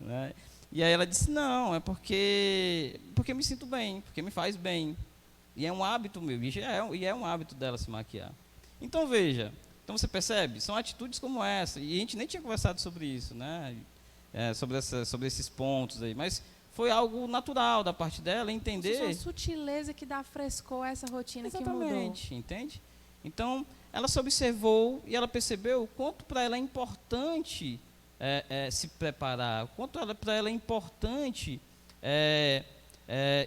Né? E aí ela disse, não, é porque eu me sinto bem, porque me faz bem. E é um hábito meu, e é um hábito dela se maquiar. Então veja, então você percebe, são atitudes como essa, e a gente nem tinha conversado sobre isso, né? Sobre esses pontos aí, mas foi algo natural da parte dela, entender. Isso é uma sutileza que dá frescor a essa rotina que mudou. Exatamente, entende? Então, ela se observou e ela percebeu o quanto para ela é importante se preparar, o quanto para ela é importante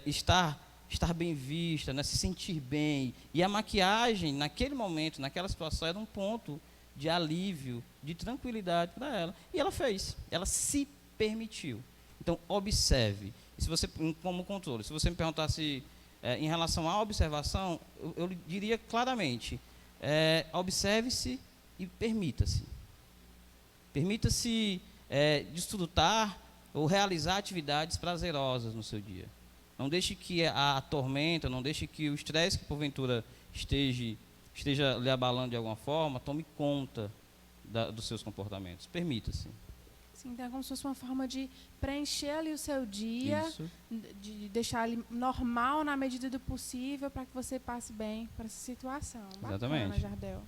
estar bem vista, né, se sentir bem. E a maquiagem, naquele momento, naquela situação, era um ponto de alívio, de tranquilidade para ela. E ela fez, ela se permitiu. Então, observe. E se você, como controle, se você me perguntasse em relação à observação, eu diria claramente, observe-se e permita-se. Permita-se desfrutar ou realizar atividades prazerosas no seu dia. Não deixe que a tormenta, não deixe que o estresse que porventura esteja lhe abalando de alguma forma, tome conta dos seus comportamentos. Permita-se. Sim, então é como se fosse uma forma de preencher ali o seu dia, Isso. de deixar ele normal na medida do possível para que você passe bem para essa situação. Exatamente. Bacana, Jardel.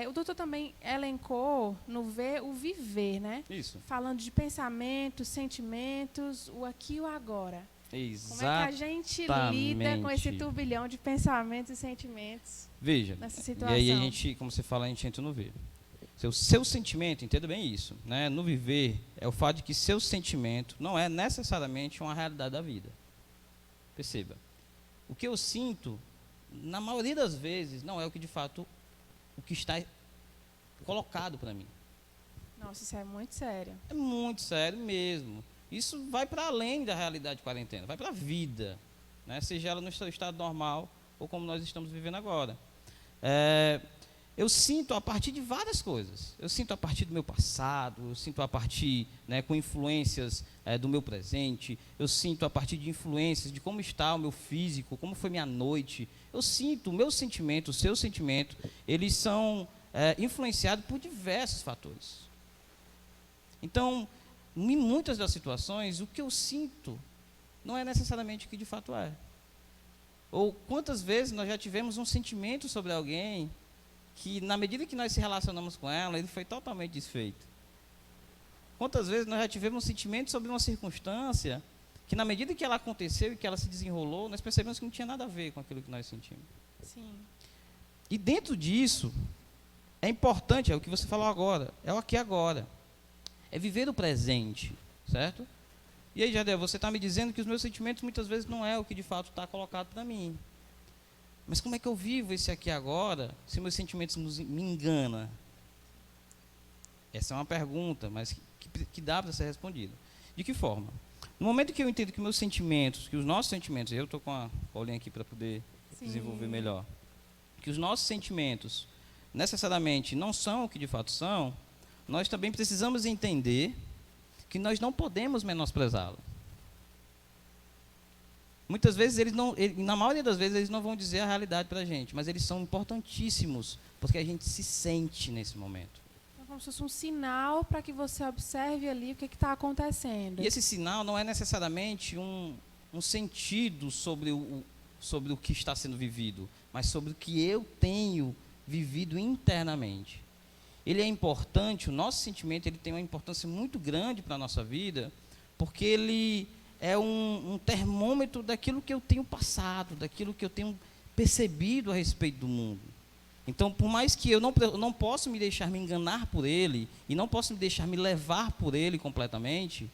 O doutor também elencou no o viver, né? Isso. Falando de pensamentos, sentimentos, o aqui e o agora. Exatamente. Como é que a gente lida com esse turbilhão de pensamentos e sentimentos Veja, nessa situação? e aí a gente, como você fala, a gente entra no ver. Seu sentimento, entenda bem isso, né? No viver, é o fato de que seu sentimento não é necessariamente uma realidade da vida. Perceba. O que eu sinto, na maioria das vezes, não é o que de fato, o que está colocado para mim. Nossa, isso é muito sério. É muito sério mesmo. Isso vai para além da realidade de quarentena, vai para a vida, né? Seja ela no seu estado normal ou como nós estamos vivendo agora. Eu sinto a partir de várias coisas. Eu sinto a partir do meu passado, eu sinto a partir, né, com influências do meu presente, eu sinto a partir de influências de como está o meu físico, como foi minha noite. Eu sinto, o meu sentimento, o seu sentimento, eles são influenciados por diversos fatores. Então, em muitas das situações, o que eu sinto não é necessariamente o que de fato é. Ou quantas vezes nós já tivemos um sentimento sobre alguém que, na medida que nós se relacionamos com ela, ele foi totalmente desfeito. Quantas vezes nós já tivemos um sentimento sobre uma circunstância que, na medida que ela aconteceu e que ela se desenrolou, nós percebemos que não tinha nada a ver com aquilo que nós sentimos. Sim. E dentro disso, é importante, é o que você falou agora, é o aqui e agora. É viver o presente, certo? E aí, Jardel, você está me dizendo que os meus sentimentos muitas vezes não é o que de fato está colocado para mim. Mas como é que eu vivo esse aqui e agora se meus sentimentos me enganam? Essa é uma pergunta, mas que dá para ser respondida. De que forma? No momento que eu entendo que meus sentimentos, que os nossos sentimentos, eu estou com a olhinha aqui para poder desenvolver melhor, que os nossos sentimentos necessariamente não são o que de fato são, nós também precisamos entender que nós não podemos menosprezá-lo. Muitas vezes na maioria das vezes eles não vão dizer a realidade para a gente, mas eles são importantíssimos, porque a gente se sente nesse momento. É como se fosse um sinal para que você observe ali o que está acontecendo. E esse sinal não é necessariamente um sentido sobre o que está sendo vivido, mas sobre o que eu tenho vivido internamente. Ele é importante, o nosso sentimento ele tem uma importância muito grande para a nossa vida, porque ele é um termômetro daquilo que eu tenho passado, daquilo que eu tenho percebido a respeito do mundo. Então, por mais que eu não possa me deixar me enganar por ele, e não posso me deixar me levar por ele completamente,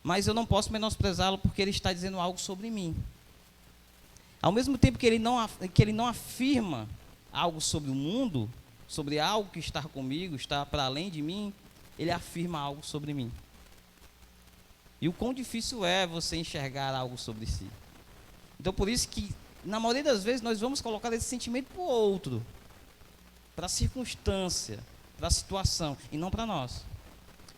mas eu não posso menosprezá-lo porque ele está dizendo algo sobre mim. Ao mesmo tempo que ele não afirma algo sobre o mundo, sobre algo que está comigo, está para além de mim, ele afirma algo sobre mim. E o quão difícil é você enxergar algo sobre si. Então, por isso que, na maioria das vezes, nós vamos colocar esse sentimento para o outro, para a circunstância, para a situação, e não para nós.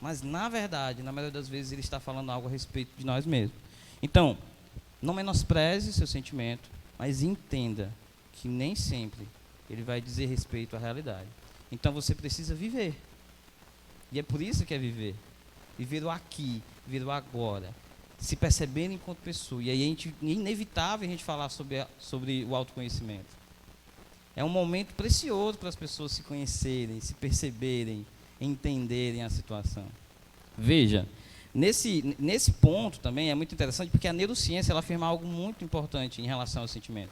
Mas, na verdade, na maioria das vezes, ele está falando algo a respeito de nós mesmos. Então, não menospreze seu sentimento, mas entenda que nem sempre ele vai dizer respeito à realidade. Então você precisa viver. E é por isso que é viver. Viver o aqui, viver o agora. Se perceber enquanto pessoa. E aí é inevitável a gente falar sobre o autoconhecimento. É um momento precioso para as pessoas se conhecerem, se perceberem, entenderem a situação. Veja, nesse ponto também é muito interessante, porque a neurociência ela afirma algo muito importante em relação ao sentimento.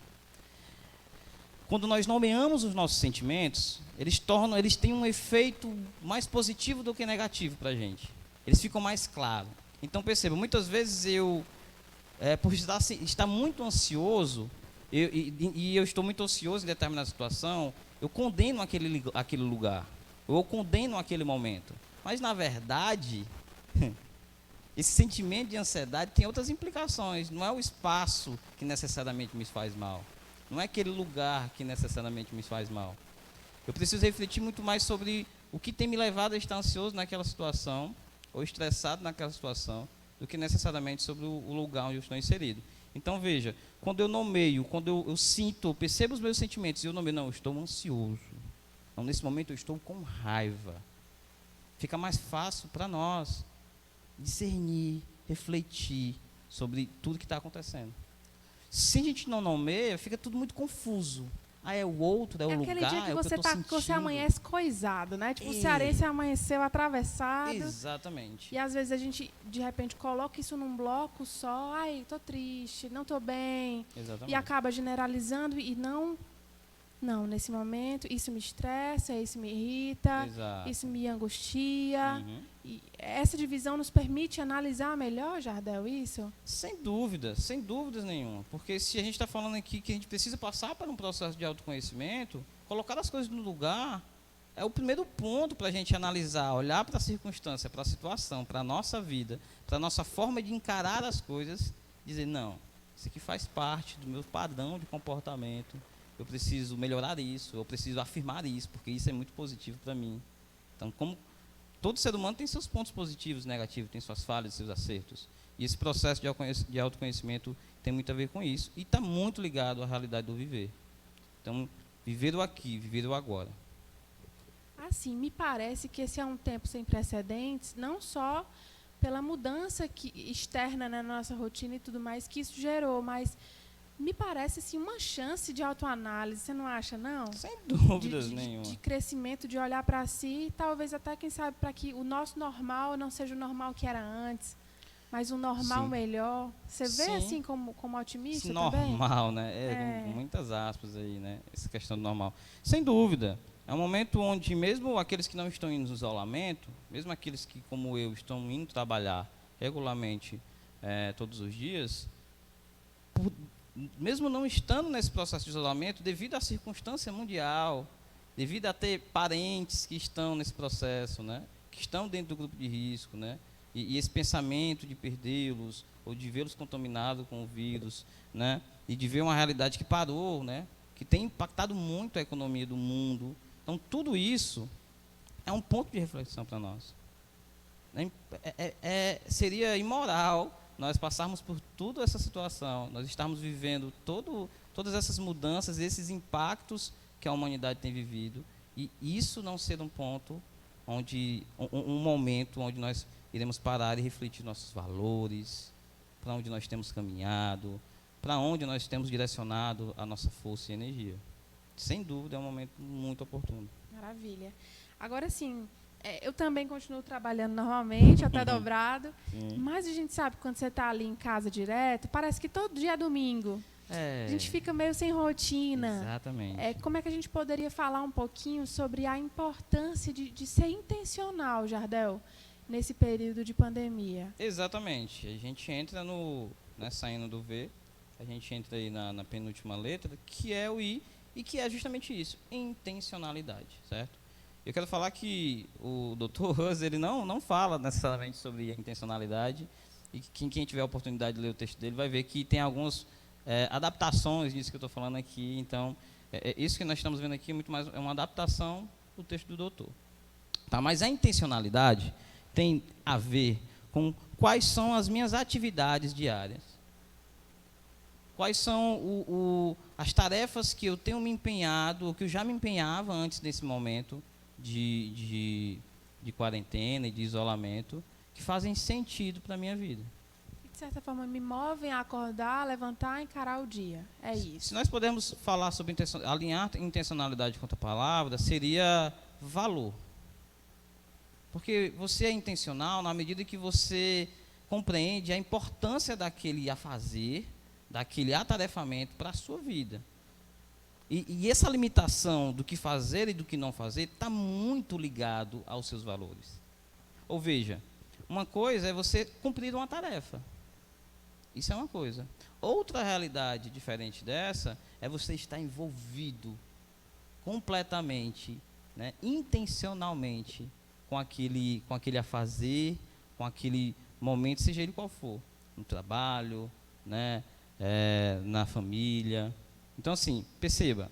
Quando nós nomeamos os nossos sentimentos, eles têm um efeito mais positivo do que negativo para a gente. Eles ficam mais claros. Então perceba, muitas vezes por estar muito ansioso, eu estou muito ansioso em determinada situação, eu condeno aquele lugar, eu condeno aquele momento. Mas, na verdade, esse sentimento de ansiedade tem outras implicações. Não é o espaço que necessariamente me faz mal. Não é aquele lugar que necessariamente me faz mal. Eu preciso refletir muito mais sobre o que tem me levado a estar ansioso naquela situação, ou estressado naquela situação, do que necessariamente sobre o lugar onde eu estou inserido. Então, veja, quando eu nomeio, quando eu sinto, eu percebo os meus sentimentos, e eu nomeio, não, eu estou ansioso. Não, nesse momento eu estou com raiva. Fica mais fácil para nós discernir, refletir sobre tudo que está acontecendo. Se a gente não nomeia, fica tudo muito confuso. É o outro, é o lugar, aquele dia que é o que eu estou sentindo. você amanhece coisado, né? Tipo, o cearense amanheceu atravessado. Exatamente. E às vezes a gente, de repente, coloca isso num bloco só. Ai, tô triste, não tô bem. Exatamente. E acaba generalizando e não, nesse momento, isso me estressa, isso me irrita, Exato. isso me angustia. Uhum. E essa divisão nos permite analisar melhor, Jardel, isso? Sem dúvidas nenhuma. Porque se a gente está falando aqui que a gente precisa passar por um processo de autoconhecimento, colocar as coisas no lugar é o primeiro ponto para a gente analisar, olhar para a circunstância, para a situação, para a nossa vida, para a nossa forma de encarar as coisas, dizer, não, isso aqui faz parte do meu padrão de comportamento, eu preciso melhorar isso, eu preciso afirmar isso, porque isso é muito positivo para mim. Então, como todo ser humano tem seus pontos positivos e negativos, tem suas falhas, seus acertos. E esse processo de autoconhecimento tem muito a ver com isso. E está muito ligado à realidade do viver. Então, viver o aqui, viver o agora. Assim, me parece que esse é um tempo sem precedentes, não só pela mudança externa na nossa rotina e tudo mais que isso gerou, mas me parece assim, uma chance de autoanálise, você não acha, não? Sem dúvidas nenhuma. De crescimento, de olhar para si, talvez até, quem sabe, para que o nosso normal não seja o normal que era antes, mas um normal Sim. melhor. Você vê Sim. assim como otimista normal, né? Com muitas aspas aí, né? Essa questão do normal. Sem dúvida. É um momento onde mesmo aqueles que não estão indo no isolamento, mesmo aqueles que, como eu, estão indo trabalhar regularmente todos os dias, mesmo não estando nesse processo de isolamento, devido à circunstância mundial, devido a ter parentes que estão nesse processo, né, que estão dentro do grupo de risco, né, e esse pensamento de perdê-los, ou de vê-los contaminados com o vírus, né, e de ver uma realidade que parou, né, que tem impactado muito a economia do mundo. Então, tudo isso é um ponto de reflexão para nós. Seria imoral nós passarmos por toda essa situação, nós estamos vivendo todas essas mudanças, esses impactos que a humanidade tem vivido, e isso não ser um ponto, um momento onde nós iremos parar e refletir nossos valores, para onde nós temos caminhado, para onde nós temos direcionado a nossa força e energia. Sem dúvida, é um momento muito oportuno. Maravilha. Agora, sim, eu também continuo trabalhando normalmente, até dobrado, mas a gente sabe que quando você está ali em casa direto, parece que todo dia é domingo. A gente fica meio sem rotina. Exatamente. Como é que a gente poderia falar um pouquinho sobre a importância de ser intencional, Jardel, nesse período de pandemia? Exatamente. A gente entra saindo do V, a gente entra aí na penúltima letra, que é o I, e que é justamente isso, intencionalidade, certo? Eu quero falar que o Dr. Hus, ele não fala necessariamente sobre a intencionalidade, e que quem tiver a oportunidade de ler o texto dele vai ver que tem algumas adaptações disso que eu estou falando aqui. Então, isso que nós estamos vendo aqui é muito mais uma adaptação do texto do doutor. Tá? Mas a intencionalidade tem a ver com quais são as minhas atividades diárias. quais são as tarefas que eu tenho me empenhado, ou que eu já me empenhava antes desse momento de quarentena e de isolamento, que fazem sentido para a minha vida. E, de certa forma, me movem a acordar, levantar e encarar o dia. É isso. Se nós pudermos falar sobre alinhar intencionalidade com outra palavra, seria valor. Porque você é intencional na medida que você compreende a importância daquele a fazer, daquele atarefamento para a sua vida. E essa limitação do que fazer e do que não fazer está muito ligado aos seus valores. Ou veja, uma coisa é você cumprir uma tarefa. Isso é uma coisa. Outra realidade diferente dessa é você estar envolvido completamente, né, intencionalmente com aquele a fazer, com aquele momento, seja ele qual for, no trabalho, né, na família. Então, assim, perceba,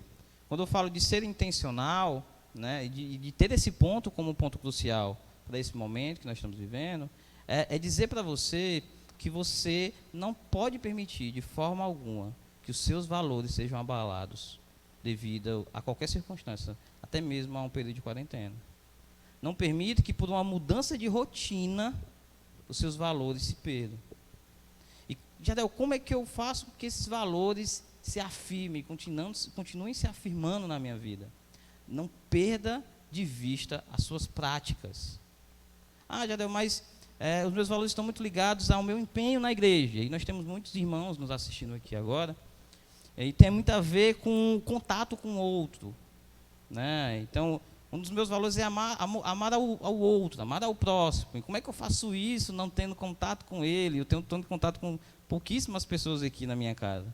quando eu falo de ser intencional, né, de ter esse ponto como um ponto crucial para esse momento que nós estamos vivendo, é dizer para você que você não pode permitir de forma alguma que os seus valores sejam abalados devido a qualquer circunstância, até mesmo a um período de quarentena. Não permita que por uma mudança de rotina os seus valores se perdam. E, Jardel, como é que eu faço com que esses valores se afirmem, continuem se afirmando na minha vida? Não perda de vista as suas práticas. Ah, Jardel, mas os meus valores estão muito ligados ao meu empenho na igreja. E nós temos muitos irmãos nos assistindo aqui agora. E tem muito a ver com o contato com o outro, né? Então, um dos meus valores é amar ao outro, amar ao próximo. E como é que eu faço isso não tendo contato com ele? Eu tenho contato com pouquíssimas pessoas aqui na minha casa.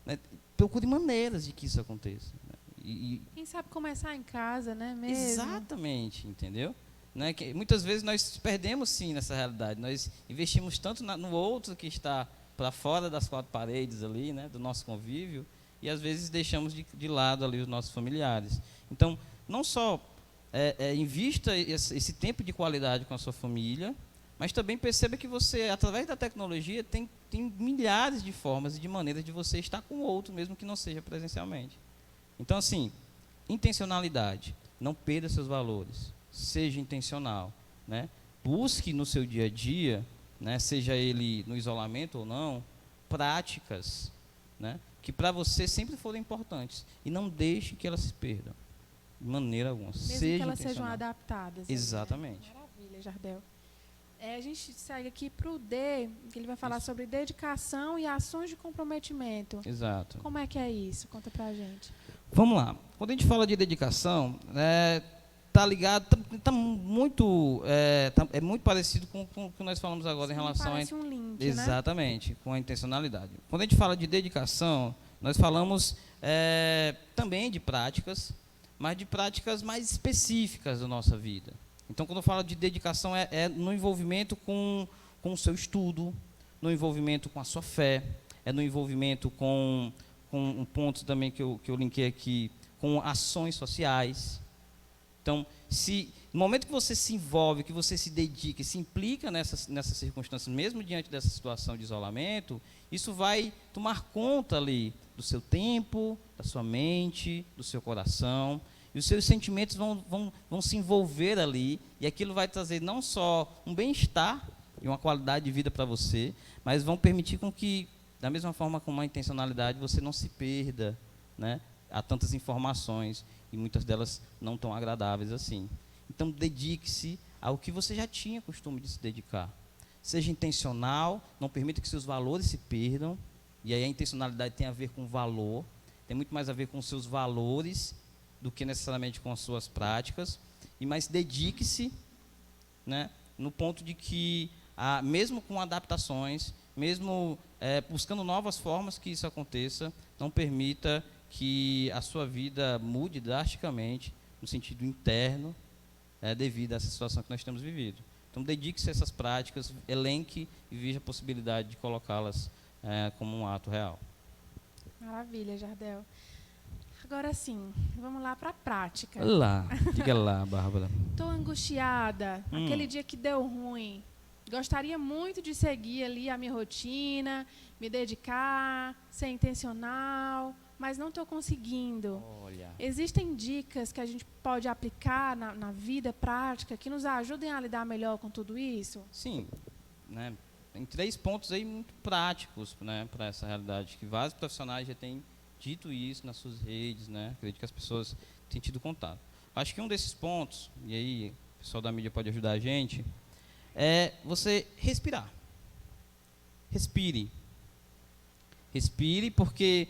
Né? Procure maneiras de que isso aconteça. Né? Quem sabe começar em casa, né? Mesmo. Exatamente, entendeu? Né? Que muitas vezes nós perdemos, sim, nessa realidade. Nós investimos tanto no outro que está para fora das quatro paredes ali, né, do nosso convívio, e às vezes deixamos de lado ali os nossos familiares. Então, não só invista esse tempo de qualidade com a sua família, mas também perceba que você, através da tecnologia, tem milhares de formas e de maneiras de você estar com o outro, mesmo que não seja presencialmente. Então, assim, intencionalidade, não perda seus valores, seja intencional, né? Busque no seu dia a dia, né, seja ele no isolamento ou não, práticas, né, que para você sempre foram importantes. E não deixe que elas se perdam, de maneira alguma. Mesmo seja que elas sejam intencional. adaptadas. Exatamente. Né? Maravilha, Jardel. A gente segue aqui para o D, que ele vai falar sobre dedicação e ações de comprometimento. Exato. Como é que é isso? Conta para a gente. Vamos lá. Quando a gente fala de dedicação, está ligado, é muito parecido com o que nós falamos agora. Sim, em relação parece um link, exatamente, né? Com a intencionalidade. Quando a gente fala de dedicação, nós falamos também de práticas, mas de práticas mais específicas da nossa vida. Então, quando eu falo de dedicação, é no envolvimento com o seu estudo, no envolvimento com a sua fé, é no envolvimento com um ponto também que eu linkei aqui, com ações sociais. Então, no momento que você se envolve, que você se dedica, se implica nessas circunstâncias, mesmo diante dessa situação de isolamento, isso vai tomar conta ali do seu tempo, da sua mente, do seu coração, e os seus sentimentos vão se envolver ali, e aquilo vai trazer não só um bem-estar e uma qualidade de vida para você, mas vão permitir com que, da mesma forma com uma intencionalidade, você não se perda, né? Há tantas informações, e muitas delas não tão agradáveis assim. Então, dedique-se ao que você já tinha costume de se dedicar. Seja intencional, não permita que seus valores se perdam, e aí a intencionalidade tem a ver com valor, tem muito mais a ver com os seus valores do que necessariamente com as suas práticas, mas dedique-se, né, no ponto de que, mesmo com adaptações, mesmo buscando novas formas que isso aconteça, não permita que a sua vida mude drasticamente no sentido interno, devido a essa situação que nós temos vivido. Então, dedique-se a essas práticas, elenque e veja a possibilidade de colocá-las como um ato real. Maravilha, Jardel. Agora sim, vamos lá para a prática. Diga lá, Bárbara. Estou angustiada, aquele dia que deu ruim. Gostaria muito de seguir ali a minha rotina, me dedicar, ser intencional, mas não estou conseguindo. Olha, Existem dicas que a gente pode aplicar na vida prática que nos ajudem a lidar melhor com tudo isso? sim, né? Tem 3 pontos aí muito práticos, né, para essa realidade, que vários profissionais já têm dito isso nas suas redes, né? Acredito que as pessoas têm tido contato. Acho que um desses pontos, e aí o pessoal da mídia pode ajudar a gente, é você respirar. Respire. Respire, porque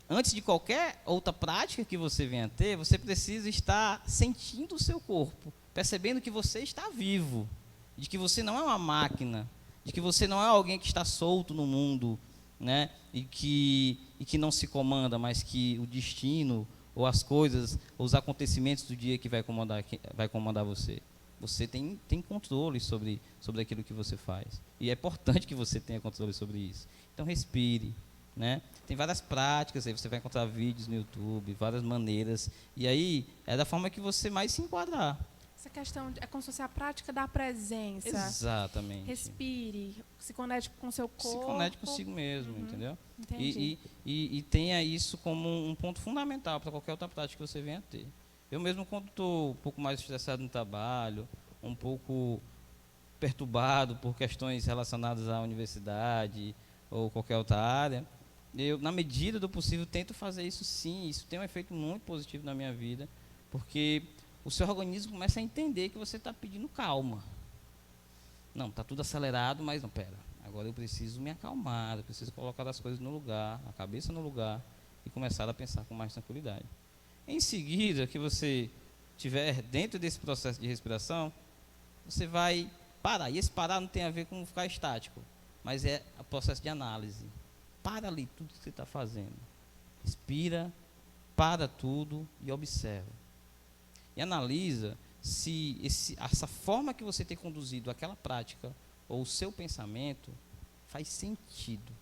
antes de qualquer outra prática que você venha a ter, você precisa estar sentindo o seu corpo, percebendo que você está vivo, de que você não é uma máquina, de que você não é alguém que está solto no mundo, né? E que não se comanda, mas que o destino, ou as coisas, ou os acontecimentos do dia que vai comandar você. Você tem controle sobre aquilo que você faz. E é importante que você tenha controle sobre isso. Então, respire. Né? Tem várias práticas, aí você vai encontrar vídeos no YouTube, várias maneiras. E aí, é da forma que você mais se enquadrar. Essa questão é como se fosse a prática da presença. Exatamente. Respire, se conecte com o seu corpo. Se conecte consigo mesmo, entendeu? Entendi. E tenha isso como um ponto fundamental para qualquer outra prática que você venha a ter. Eu mesmo, quando estou um pouco mais estressado no trabalho, um pouco perturbado por questões relacionadas à universidade ou qualquer outra área, eu, na medida do possível, tento fazer isso sim. Isso tem um efeito muito positivo na minha vida, porque o seu organismo começa a entender que você está pedindo calma. Não, está tudo acelerado, mas não, pera. Agora eu preciso me acalmar, eu preciso colocar as coisas no lugar, a cabeça no lugar e começar a pensar com mais tranquilidade. Em seguida, que você estiver dentro desse processo de respiração, você vai parar. E esse parar não tem a ver com ficar estático, mas é o processo de análise. Para ali tudo que você está fazendo. Respira, para tudo e observa. E analisa se essa forma que você tem conduzido aquela prática ou o seu pensamento faz sentido.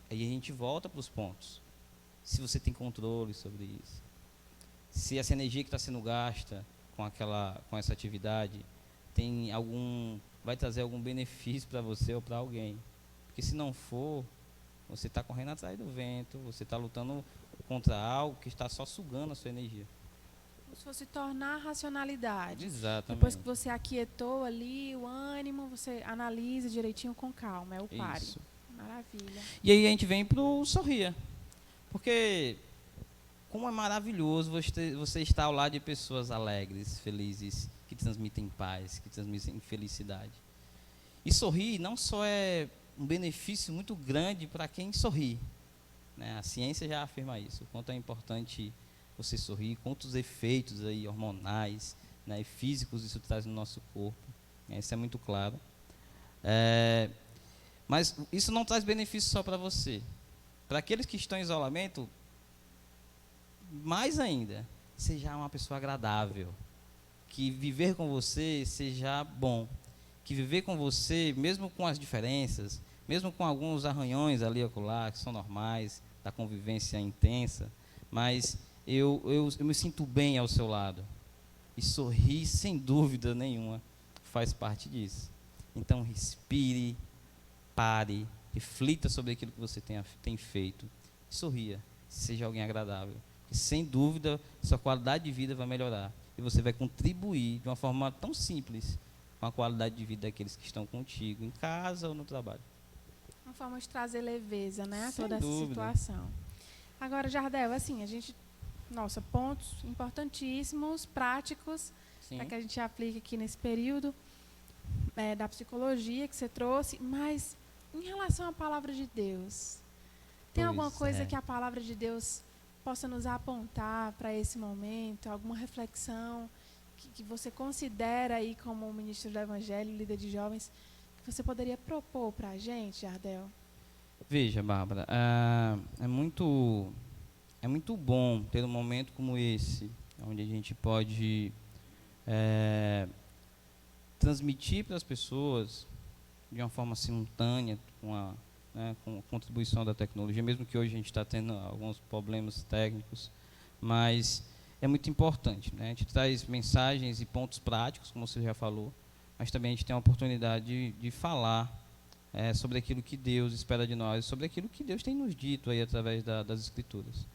Aí a gente volta para os pontos. Se você tem controle sobre isso. Se essa energia que está sendo gasta com essa atividade vai trazer algum benefício para você ou para alguém. Porque se não for, você está correndo atrás do vento, você está lutando contra algo que está só sugando a sua energia. Como se fosse tornar a racionalidade. Exatamente. Depois que você aquietou ali o ânimo, você analisa direitinho com calma, é o pare. Isso. Maravilha. E aí a gente vem para o sorria. Porque como é maravilhoso você estar ao lado de pessoas alegres, felizes, que transmitem paz, que transmitem felicidade. E sorrir não só é um benefício muito grande para quem sorri, né? A ciência já afirma isso, o quanto é importante você sorrir, quantos efeitos aí hormonais, né, e físicos isso traz no nosso corpo, né? Isso é muito claro. Mas isso não traz benefício só para você. Para aqueles que estão em isolamento, mais ainda, seja uma pessoa agradável, que viver com você seja bom, que viver com você, mesmo com as diferenças, mesmo com alguns arranhões ali e acolá, que são normais, da convivência intensa, mas eu me sinto bem ao seu lado. E sorrir, sem dúvida nenhuma, faz parte disso. Então, respire, pare, reflita sobre aquilo que você tem feito. Sorria, seja alguém agradável. E, sem dúvida, sua qualidade de vida vai melhorar. E você vai contribuir de uma forma tão simples com a qualidade de vida daqueles que estão contigo, em casa ou no trabalho. Uma forma de trazer leveza, né, a Sem toda essa situação. Agora, Jardel, assim, pontos importantíssimos, práticos, para que a gente aplique aqui nesse período da psicologia que você trouxe, mas em relação à palavra de Deus, tem alguma coisa que a palavra de Deus possa nos apontar para esse momento, alguma reflexão que você considera aí como ministro do Evangelho, líder de jovens, que você poderia propor para a gente, Jardel? Veja, Bárbara, é muito bom ter um momento como esse, onde a gente pode transmitir para as pessoas de uma forma simultânea, com a contribuição da tecnologia, mesmo que hoje a gente está tendo alguns problemas técnicos, mas é muito importante, né? A gente traz mensagens e pontos práticos, como você já falou, mas também a gente tem a oportunidade de falar sobre aquilo que Deus espera de nós, sobre aquilo que Deus tem nos dito aí através das Escrituras.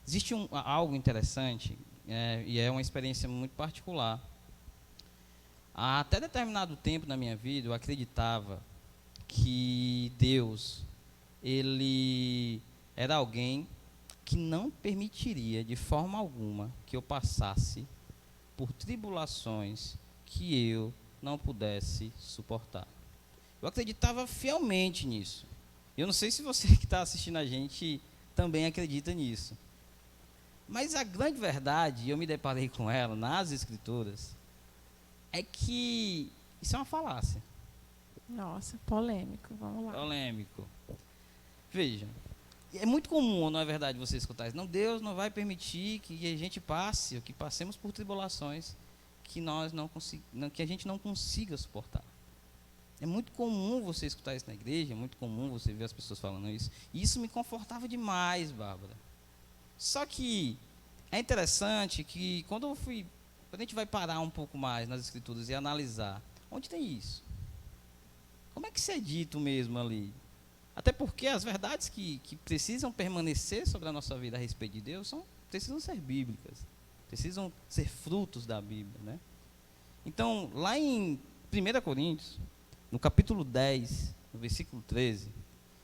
Existe algo interessante, e é uma experiência muito particular. Até determinado tempo na minha vida, eu acreditava que Deus, ele era alguém que não permitiria de forma alguma que eu passasse por tribulações que eu não pudesse suportar. Eu acreditava fielmente nisso. Eu não sei se você que está assistindo a gente também acredita nisso. Mas a grande verdade, eu me deparei com ela nas Escrituras, é que isso é uma falácia. Nossa, polêmico. Vamos lá. Polêmico. Veja, é muito comum, não é verdade, você escutar isso. Não, Deus não vai permitir que a gente passe, ou que passemos por tribulações que que a gente não consiga suportar. É muito comum você escutar isso na igreja, é muito comum você ver as pessoas falando isso. E isso me confortava demais, Bárbara. Só que é interessante que quando a gente vai parar um pouco mais nas Escrituras e analisar, onde tem isso? Como é que isso é dito mesmo ali? Até porque as verdades que precisam permanecer sobre a nossa vida a respeito de Deus precisam ser bíblicas, precisam ser frutos da Bíblia, né? Então, lá em 1 Coríntios, no capítulo 10, no versículo 13,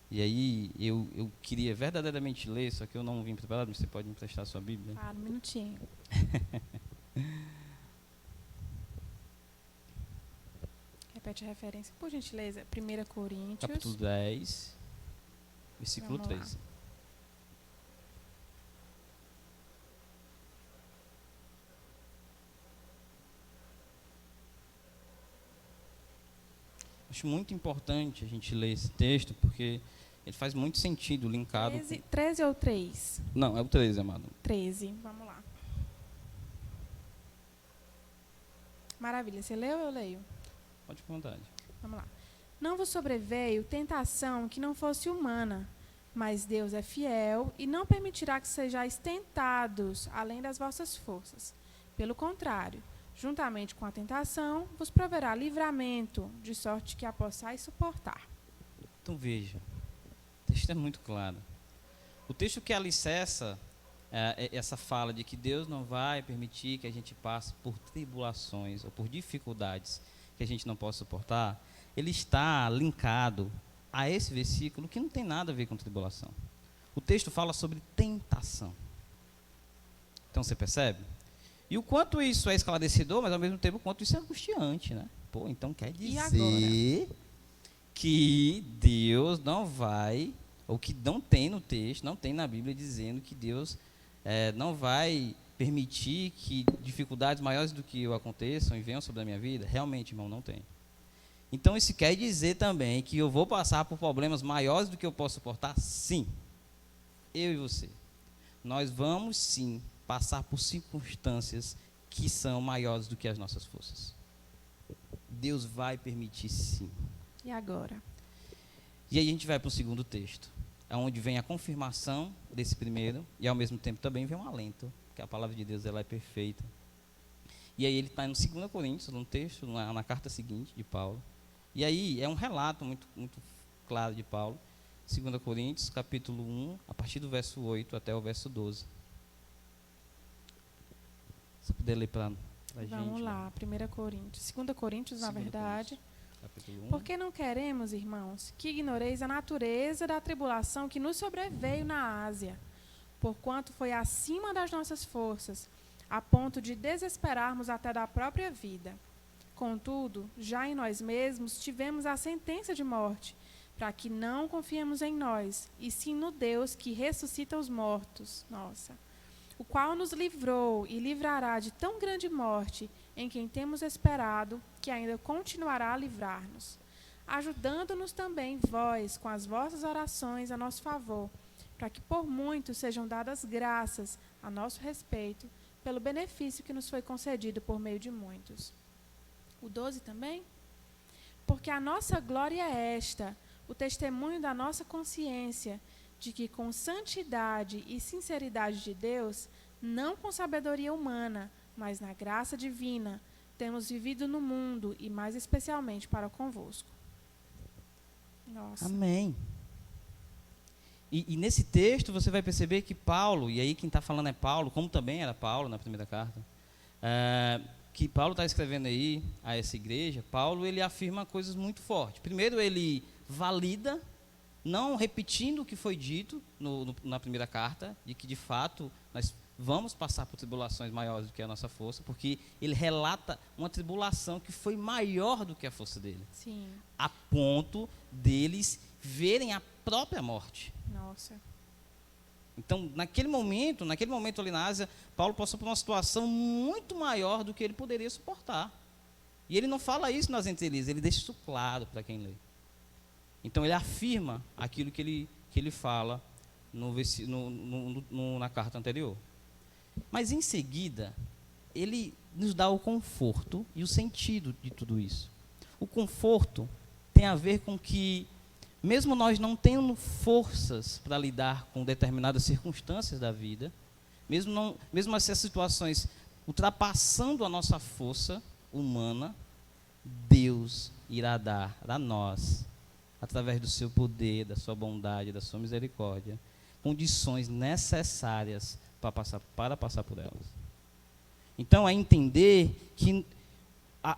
e aí eu queria verdadeiramente ler, só que eu não vim preparado, mas você pode me emprestar a sua Bíblia? Um minutinho. Repete a referência, por gentileza. 1 Coríntios. Capítulo 10, versículo Vamos lá. 13. Acho muito importante a gente ler esse texto, porque ele faz muito sentido, linkado... 13 ou 3? Não, é o 13, amado. 13, vamos lá. Maravilha, você leu ou eu leio? Pode com vontade. Vamos lá. Não vos sobreveio tentação que não fosse humana, mas Deus é fiel e não permitirá que sejais tentados além das vossas forças. Pelo contrário, juntamente com a tentação, vos proverá livramento, de sorte que a possais suportar. Então veja, o texto é muito claro. O texto que alicerça essa fala de que Deus não vai permitir que a gente passe por tribulações ou por dificuldades que a gente não possa suportar, ele está linkado a esse versículo que não tem nada a ver com tribulação. O texto fala sobre tentação. Então você percebe? E o quanto isso é esclarecedor, mas ao mesmo tempo o quanto isso é angustiante, né? Pô, então quer dizer que Deus não vai, ou que não tem no texto, não tem na Bíblia dizendo que Deus não vai permitir que dificuldades maiores do que eu aconteçam e venham sobre a minha vida? Realmente, irmão, não tem. Então isso quer dizer também que eu vou passar por problemas maiores do que eu posso suportar? Sim. Eu e você. Nós vamos sim passar por circunstâncias que são maiores do que as nossas forças. Deus vai permitir sim. E agora? E aí a gente vai para o segundo texto, onde vem a confirmação desse primeiro e ao mesmo tempo também vem um alento, que a palavra de Deus ela é perfeita. E aí ele está no 2 Coríntios, no texto, na carta seguinte de Paulo. E aí é um relato muito, muito claro de Paulo. 2 Coríntios, capítulo 1, a partir do verso 8 até o verso 12. Se puder ler para a gente. Vamos lá, 1 Coríntios. 2 Coríntios, na verdade. Capítulo 1. Porque não queremos, irmãos, que ignoreis a natureza da tribulação que nos sobreveio na Ásia, porquanto foi acima das nossas forças, a ponto de desesperarmos até da própria vida. Contudo, já em nós mesmos tivemos a sentença de morte, para que não confiemos em nós, e sim no Deus que ressuscita os mortos, o qual nos livrou e livrará de tão grande morte, em quem temos esperado, que ainda continuará a livrar-nos, ajudando-nos também vós, com as vossas orações a nosso favor, para que por muitos sejam dadas graças a nosso respeito, pelo benefício que nos foi concedido por meio de muitos. O 12 também? Porque a nossa glória é esta, o testemunho da nossa consciência, de que com santidade e sinceridade de Deus, não com sabedoria humana, mas na graça divina, temos vivido no mundo e mais especialmente para convosco. Nossa. Amém. E nesse texto você vai perceber que Paulo, e aí quem está falando é Paulo, como também era Paulo na primeira carta, que Paulo está escrevendo aí a essa igreja. Paulo, ele afirma coisas muito fortes. Primeiro, ele valida, não repetindo o que foi dito na primeira carta, de que de fato nós vamos passar por tribulações maiores do que a nossa força, porque ele relata uma tribulação que foi maior do que a força dele, Sim. a ponto deles verem a própria morte. Nossa. Então, naquele momento ali na Ásia, Paulo passou por uma situação muito maior do que ele poderia suportar. E ele não fala isso nas entrelinhas, ele deixa isso claro para quem lê. Então, ele afirma aquilo que ele fala na carta anterior. Mas, em seguida, ele nos dá o conforto e o sentido de tudo isso. O conforto tem a ver com que, mesmo nós não tendo forças para lidar com determinadas circunstâncias da vida, mesmo essas situações ultrapassando a nossa força humana, Deus irá dar a nós, através do seu poder, da sua bondade, da sua misericórdia, condições necessárias para passar por elas. Então, é entender que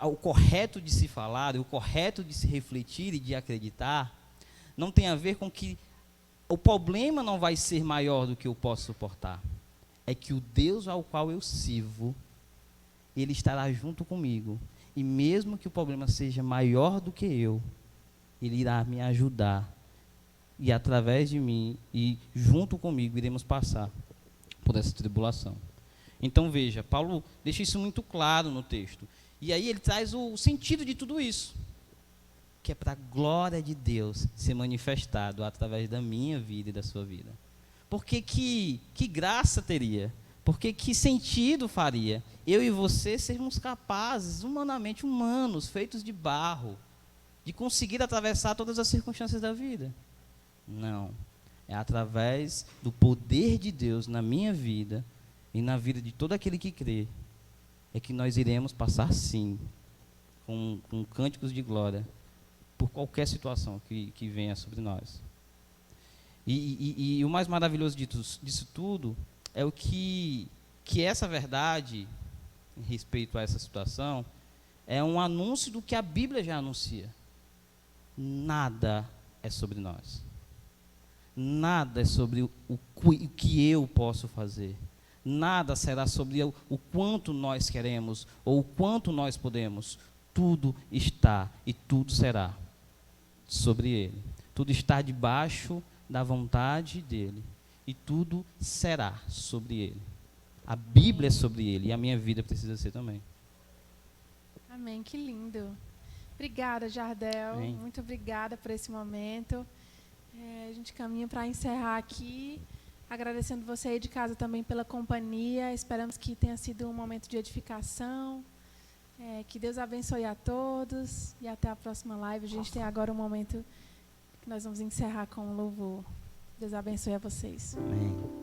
o correto de se falar, o correto de se refletir e de acreditar, não tem a ver com que o problema não vai ser maior do que eu posso suportar. É que o Deus ao qual eu sirvo, Ele estará junto comigo. E mesmo que o problema seja maior do que eu, Ele irá me ajudar. E através de mim, e junto comigo, iremos passar por essa tribulação. Então veja, Paulo deixa isso muito claro no texto. E aí ele traz o sentido de tudo isso, que é para a glória de Deus ser manifestado através da minha vida e da sua vida. Porque que graça teria? Porque que sentido faria eu e você sermos capazes, humanamente humanos, feitos de barro, de conseguir atravessar todas as circunstâncias da vida? Não. É através do poder de Deus na minha vida e na vida de todo aquele que crê, é que nós iremos passar, sim, com cânticos de glória, por qualquer situação que venha sobre nós. E o mais maravilhoso disso tudo é o que essa verdade, em respeito a essa situação, é um anúncio do que a Bíblia já anuncia. Nada é sobre nós. Nada é sobre o que eu posso fazer. Nada será sobre o quanto nós queremos ou o quanto nós podemos. Tudo está e tudo será sobre Ele. Tudo está debaixo da vontade dEle. E tudo será sobre Ele. A Bíblia é sobre Ele e a minha vida precisa ser também. Amém, que lindo. Obrigada, Jardel. Amém. Muito obrigada por esse momento. A gente caminha para encerrar aqui, agradecendo você aí de casa também pela companhia. Esperamos que tenha sido um momento de edificação. Que Deus abençoe a todos e até a próxima live. A gente tem agora um momento que nós vamos encerrar com um louvor. Deus abençoe a vocês. Amém.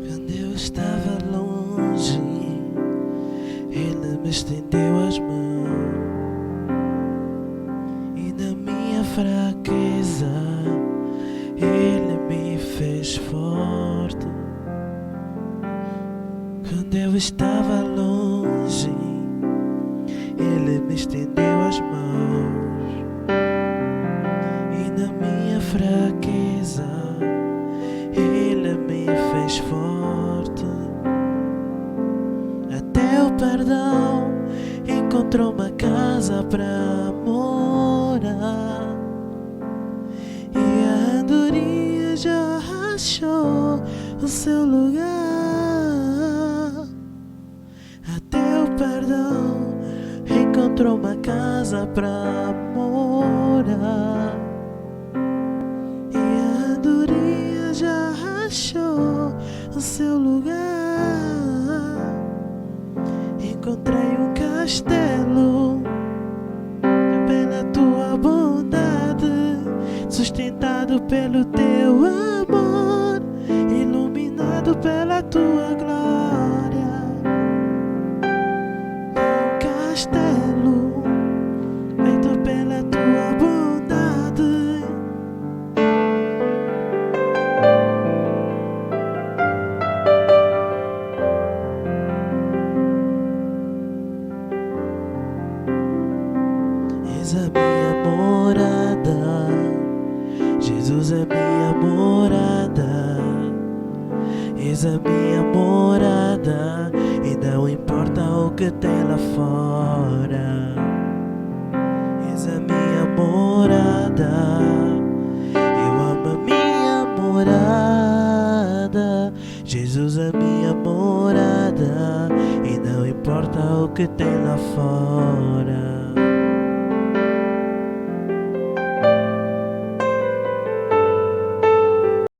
Quando eu estava longe, Ele me estendeu as mãos, e na minha fraqueza Ele me fez forte. Quando eu estava longe, Ele me estendeu as mãos, e na minha fraqueza Ele me fez forte. Até o perdão encontrou uma casa pra morar, e a andorinha já achou o seu lugar. Até o perdão encontrou uma casa pra morar, e a andorinha já achou o no seu lugar. Encontrei um castelo pela tua bondade, sustentado pelo teu amor, iluminado pela tua glória. Um castelo feito pela tua bondade. És a minha morada, Jesus é minha morada. És a minha morada, e não importa o que tem lá fora. És a minha morada, eu amo a minha morada. Jesus é minha morada, e não importa o que tem lá fora.